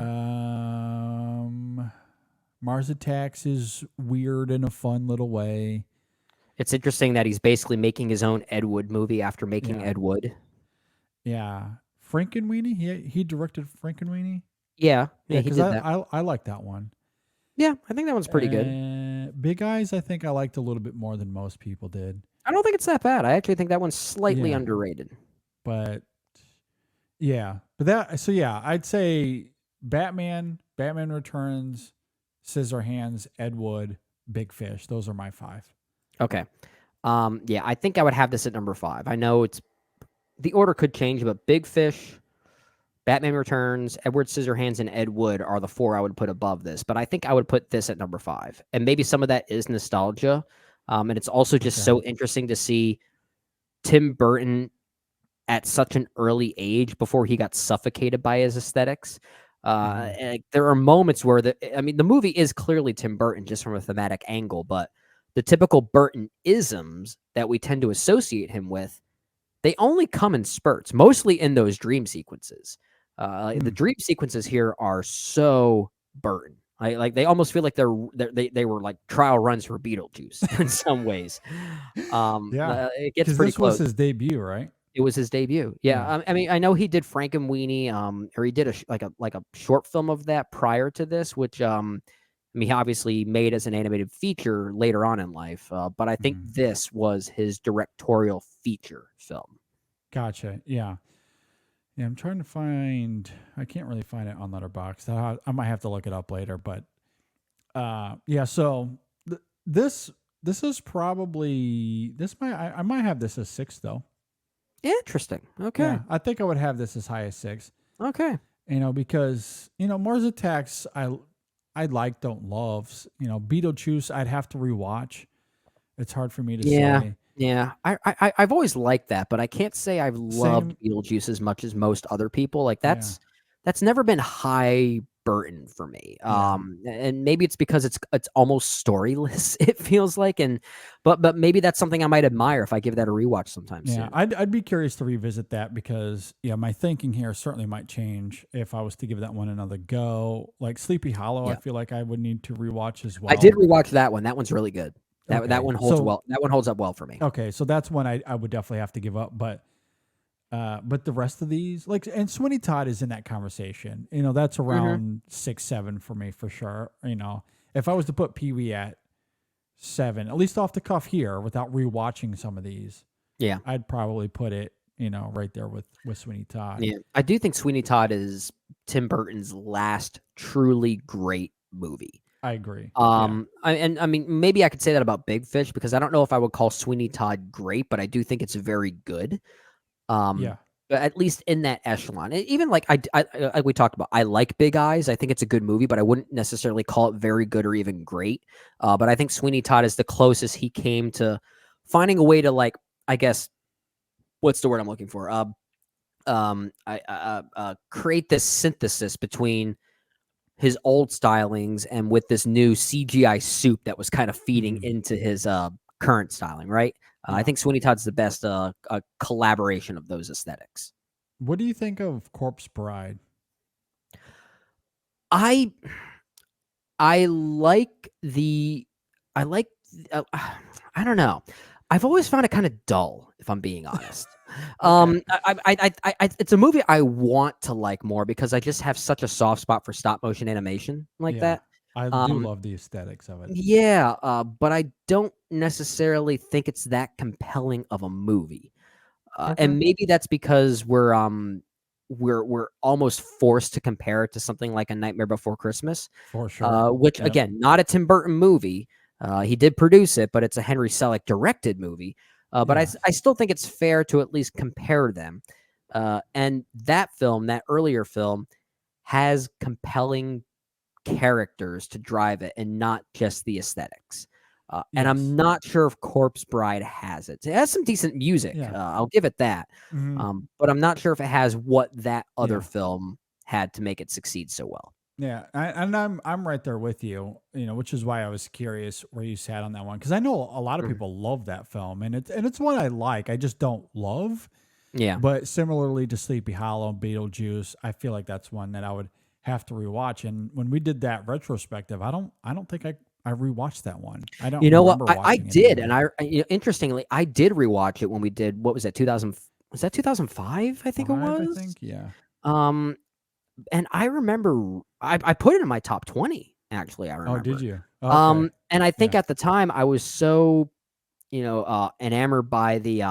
Mars Attacks is weird in a fun little way. It's interesting that he's basically making his own Ed Wood movie after making Ed Wood. Yeah. Frankenweenie? He directed Frankenweenie? Yeah, he because did that. I like that one. Yeah, I think that one's pretty good. Big Eyes, I think I liked a little bit more than most people did. I don't think it's that bad. I actually think that one's slightly underrated. But I'd say Batman Returns, Scissorhands, Ed Wood, Big Fish. Those are my 5. Okay. I think I would have this at number 5. I know the order could change, but Big Fish, Batman Returns, Edward Scissorhands, and Ed Wood are the 4 I would put above this. But I think I would put this at number 5. And maybe some of that is nostalgia. And it's also just so interesting to see Tim Burton at such an early age before he got suffocated by his aesthetics. And there are moments where the movie is clearly Tim Burton just from a thematic angle, but the typical Burton isms that we tend to associate him with, they only come in spurts, mostly in those dream sequences. The dream sequences here are so Burton. Like they almost feel like they were like trial runs for Beetlejuice in some ways. It gets pretty close. This was his debut, right? It was his debut. Yeah. I mean, I know he did Frankenweenie, or he did a short film of that prior to this, which he obviously made as an animated feature later on in life. But I think this was his directorial feature film. Gotcha. Yeah. Yeah, I'm trying to find. I can't really find it on Letterboxd. I might have to look it up later. But so this is probably I might have this as 6 though. Interesting. Okay. Yeah, I think I would have this as high as 6. Okay. Because Mars Attacks I don't love. Beetlejuice I'd have to rewatch. It's hard for me to say. Yeah, I've always liked that, but I can't say I've loved Beetlejuice as much as most other people. Like that's never been high Burton for me. And maybe it's because it's almost storyless. It feels like, but maybe that's something I might admire if I give that a rewatch sometime soon. I'd be curious to revisit that because my thinking here certainly might change if I was to give that one another go. Like Sleepy Hollow, I feel like I would need to rewatch as well. I did rewatch that one. That one's really good. That one holds well. That one holds up well for me. Okay, so that's one I would definitely have to give up. But the rest of these, and Sweeney Todd is in that conversation. That's around 6, 7 for me for sure. If I was to put Pee-wee at 7, at least off the cuff here, without rewatching some of these. Yeah. I'd probably put it, right there with Sweeney Todd. Yeah. I do think Sweeney Todd is Tim Burton's last truly great movie. I agree. I mean, maybe I could say that about Big Fish because I don't know if I would call Sweeney Todd great, but I do think it's very good. Yeah. But at least in that echelon. Even like like we talked about, I like Big Eyes. I think it's a good movie, but I wouldn't necessarily call it very good or even great. But I think Sweeney Todd is the closest he came to finding a way to, like, I guess, what's the word I'm looking for? Create this synthesis between his old stylings and with this new CGI soup that was kind of feeding into his current styling, right? I think Sweeney Todd's the best collaboration of those aesthetics. What do you think of Corpse Bride? I like I don't know. I've always found it kind of dull, if I'm being honest. It's a movie I want to like more because I just have such a soft spot for stop motion animation like that. I do love the aesthetics of it. Yeah, but I don't necessarily think it's that compelling of a movie. And maybe that's because we're almost forced to compare it to something like A Nightmare Before Christmas. For sure. Which again, not a Tim Burton movie. He did produce it, but it's a Henry Selick directed movie. But I still think it's fair to at least compare them. And that film, that earlier film, has compelling characters to drive it and not just the aesthetics. And I'm not sure if Corpse Bride has it. It has some decent music. I'll give it that. But I'm not sure if it has what that other film had to make it succeed so well. Yeah, I'm right there with you, which is why I was curious where you sat on that one, because I know a lot of people love that film, and it's one I like. I just don't love. Yeah. But similarly to Sleepy Hollow and Beetlejuice, I feel like that's one that I would have to rewatch. And when we did that retrospective, I don't think I rewatched that one. I don't. You know what? remember I watching it did, anymore. and interestingly, I did rewatch it when we did. What was that? 2000? Was that 2005? I think it was. I think, yeah. And I remember I put it in my top 20. Actually, I remember. Oh, did you? Okay. And I think at the time I was so, enamored by the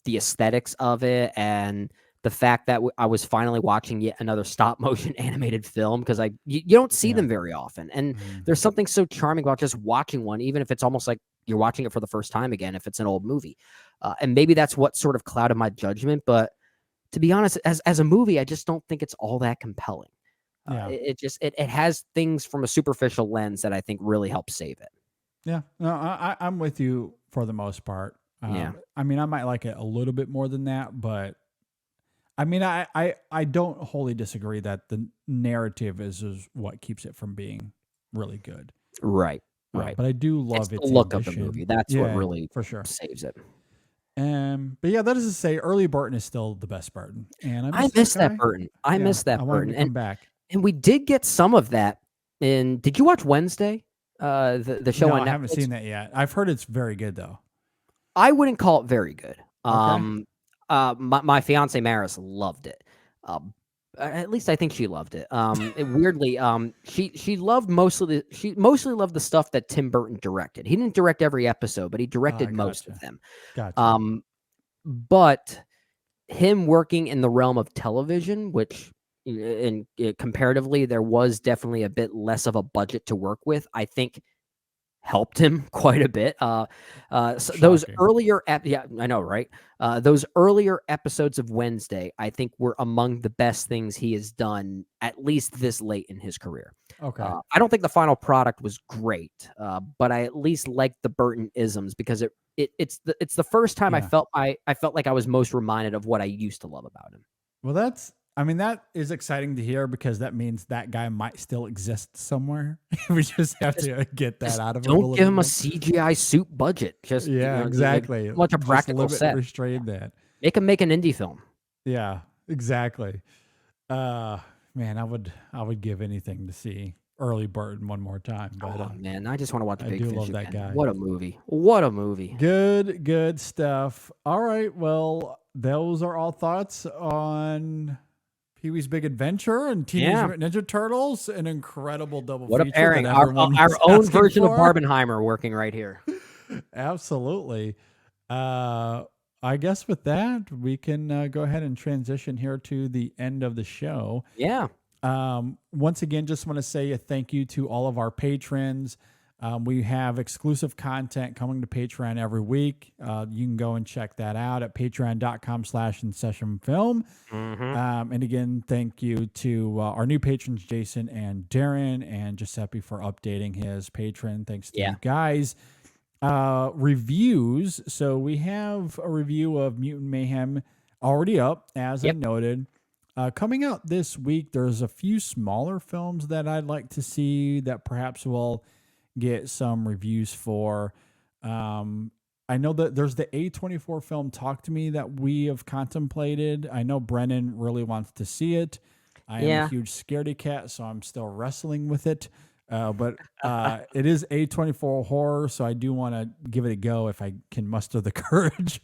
aesthetics of it and the fact that I was finally watching yet another stop motion animated film because you don't see them very often, and there's something so charming about just watching one, even if it's almost like you're watching it for the first time again if it's an old movie, and maybe that's what sort of clouded my judgment, but. To be honest, as a movie, I just don't think it's all that compelling. It has things from a superficial lens that I think really help save it. Yeah, no, I'm with you for the most part. I mean, I might like it a little bit more than that, but I mean, I don't wholly disagree that the narrative is what keeps it from being really good. Right. But I do love it's the look of the movie. That's what really for sure saves it. But yeah, that is to say, early Burton is still the best Burton, and I miss that Burton. I miss that I want him Burton. to come back. And we did get some of that. Did you watch Wednesday? The show on Netflix? I haven't seen that yet. I've heard it's very good though. I wouldn't call it very good. My fiance Maris loved it. At least I think she loved it. Weirdly, she mostly loved the stuff that Tim Burton directed. He didn't direct every episode, but he directed most of them. Gotcha. But him working in the realm of television, which comparatively there was definitely a bit less of a budget to work with, I think helped him quite a bit. So those earlier, I know, right? Those earlier episodes of Wednesday, I think were among the best things he has done, at least this late in his career. Okay. I don't think the final product was great, but I at least liked the Burton isms because it's the first time I felt like I was most reminded of what I used to love about him. Well, that is exciting to hear because that means that guy might still exist somewhere. We just have to get that out of him. Don't give him a CGI suit budget. Just exactly. A bunch of practical set. Restrain that. Make him make an indie film. Yeah, exactly. Man, I would give anything to see early Burton one more time. But man, I just want to watch Big Fish love again. that guy. What a movie! What a movie! Good stuff. All right, well, those are all thoughts on Pee-wee's Big Adventure and Teenage Mutant Ninja Turtles, an incredible double What a feature. pairing. That Our everyone own was version asking of for. Barbenheimer working right here. Absolutely. I guess with that, we can go ahead and transition here to the end of the show. Yeah. Once again, just want to say a thank you to all of our patrons. We have exclusive content coming to Patreon every week. You can go and check that out at patreon.com/InSessionFilm. And again, thank you to our new patrons, Jason and Darren and Giuseppe, for updating his patron. Thanks to you guys. Reviews. So we have a review of Mutant Mayhem already up, as I noted. Coming out this week, there's a few smaller films that I'd like to see that perhaps will get some reviews for. I know that there's the A24 film Talk to Me that we have contemplated. I know Brennan really wants to see it. I am a huge scaredy cat, so I'm still wrestling with it. But it is A24 horror, so I do want to give it a go if I can muster the courage.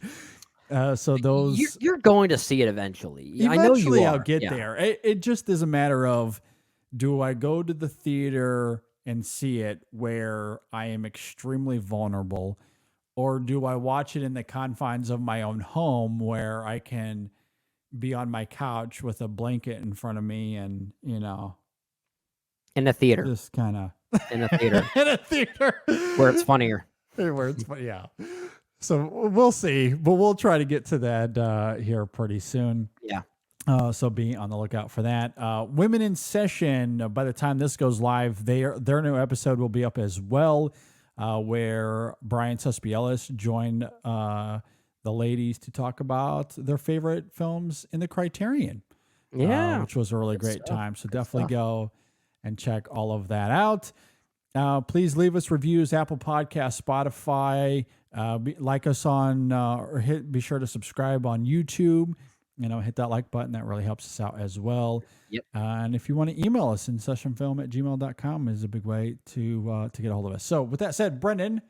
So those you're going to see it eventually. Eventually, I know you are. I'll get there. It just is a matter of, do I go to the theater and see it where I am extremely vulnerable, or do I watch it in the confines of my own home where I can be on my couch with a blanket in front of me and, in a theater, just kind of in a theater, in a theater where it's funnier. Where it's fun, yeah. So we'll see, but we'll try to get to that here pretty soon. Yeah. So be on the lookout for that. Women in Session, by the time this goes live, their new episode will be up as well, where Brian Suspielis joined the ladies to talk about their favorite films in the Criterion. Which was a really great time. So definitely go and check all of that out. Please leave us reviews, Apple Podcasts, Spotify. Like us on, or be sure to subscribe on YouTube. Hit that like button. That really helps us out as well. Yep. And if you want to email us, InSessionFilm@gmail.com is a big way to get a hold of us. So with that said, Brendan,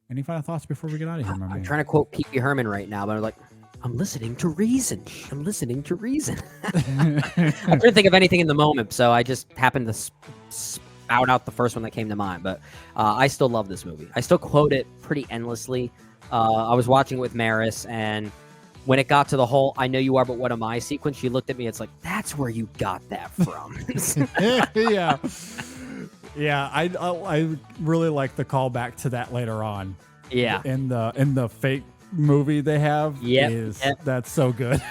any final thoughts before we get out of here, my man? I'm trying to quote Pee Wee Herman right now, but I'm listening to reason. I'm listening to reason. I couldn't think of anything in the moment, so I just happened to spout out the first one that came to mind. But I still love this movie. I still quote it pretty endlessly. I was watching it with Maris, and when it got to the whole "I know you are, but what am I" sequence, she looked at me. It's like, that's where you got that from. Yeah. I really like the callback to that later on. Yeah. In the fake movie they have. That's so good.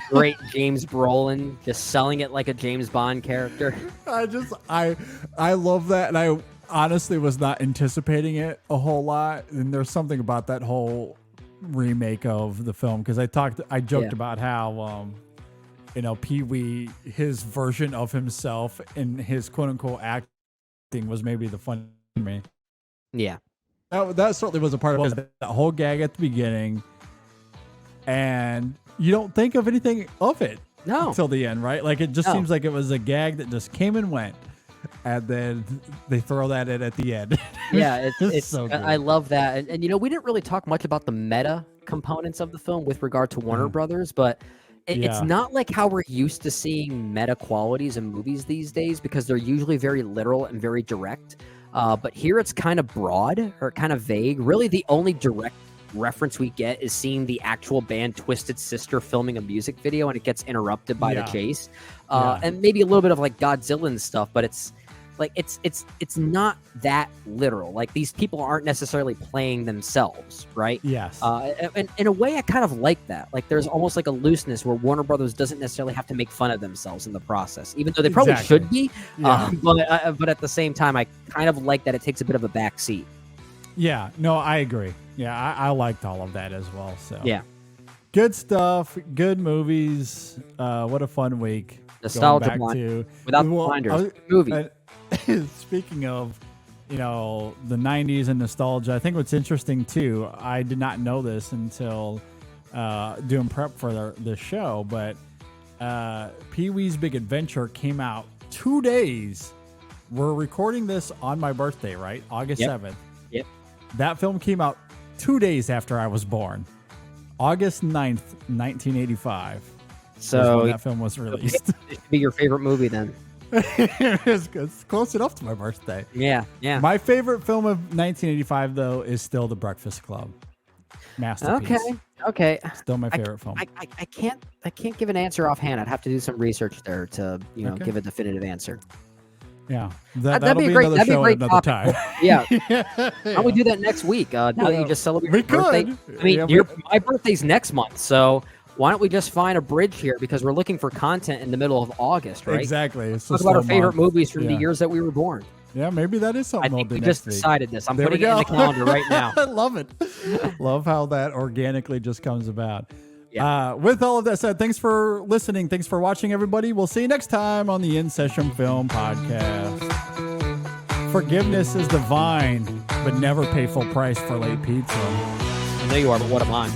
Great James Brolin just selling it like a James Bond character. I love that, and I honestly was not anticipating it a whole lot. And there's something about that whole remake of the film, because I joked about how Pee-wee, his version of himself in his quote unquote acting was maybe the fun to me. Yeah. That certainly was a part of it. That whole gag at the beginning, and you don't think of anything of it until the end, right? Like, it just seems like it was a gag that just came and went, and then they throw that in at the end. Yeah, it's so good. I love that. And we didn't really talk much about the meta components of the film with regard to Warner Brothers, but it's not like how we're used to seeing meta qualities in movies these days, because they're usually very literal and very direct. But here it's kind of broad or kind of vague. Really, the only direct reference we get is seeing the actual band Twisted Sister filming a music video, and it gets interrupted by the chase. And maybe a little bit of like Godzilla and stuff, but it's like it's not that literal. Like, these people aren't necessarily playing themselves, right? Yes. And in a way, I kind of like that. Like, there's almost like a looseness where Warner Brothers doesn't necessarily have to make fun of themselves in the process, even though they probably should be. But at the same time, I kind of like that it takes a bit of a back seat. Yeah, no, I agree. Yeah, I liked all of that as well. So good stuff, good movies. What a fun week. Nostalgia blind, without the blinders. Movie. Speaking of, the 90s and nostalgia, I think what's interesting too, I did not know this until doing prep for the show, but Pee-wee's Big Adventure came out 2 days. We're recording this on my birthday, right? August 7th. Yep. That film came out 2 days after I was born. August 9th, 1985. So when that film was released. it should be your favorite movie then. It's close enough to my birthday. Yeah, yeah. My favorite film of 1985, though, is still The Breakfast Club. Masterpiece. Okay. Still my favorite film. I can't give an answer offhand. I'd have to do some research there to give a definitive answer. Yeah, That'd be a great. That'd be a great another topic. time. Yeah. Why don't we do that next week? Now that you just celebrate We your birthday. could. I mean, Yeah, my birthday's next month, so why don't we just find a bridge here because we're looking for content in the middle of August, right? Exactly. It's Talk a about our slow favorite month. movies from the Yeah. years that we were born. Yeah, maybe that is I something we'll think do we next just week. decided this. I'm There we putting it in the go. calendar right now. I love it. Love how that organically just comes about. Yeah. With all of that said, thanks for listening. Thanks for watching, everybody. We'll see you next time on the InSession Film Podcast. Forgiveness is divine, but never pay full price for late pizza. I know you are, but what am I?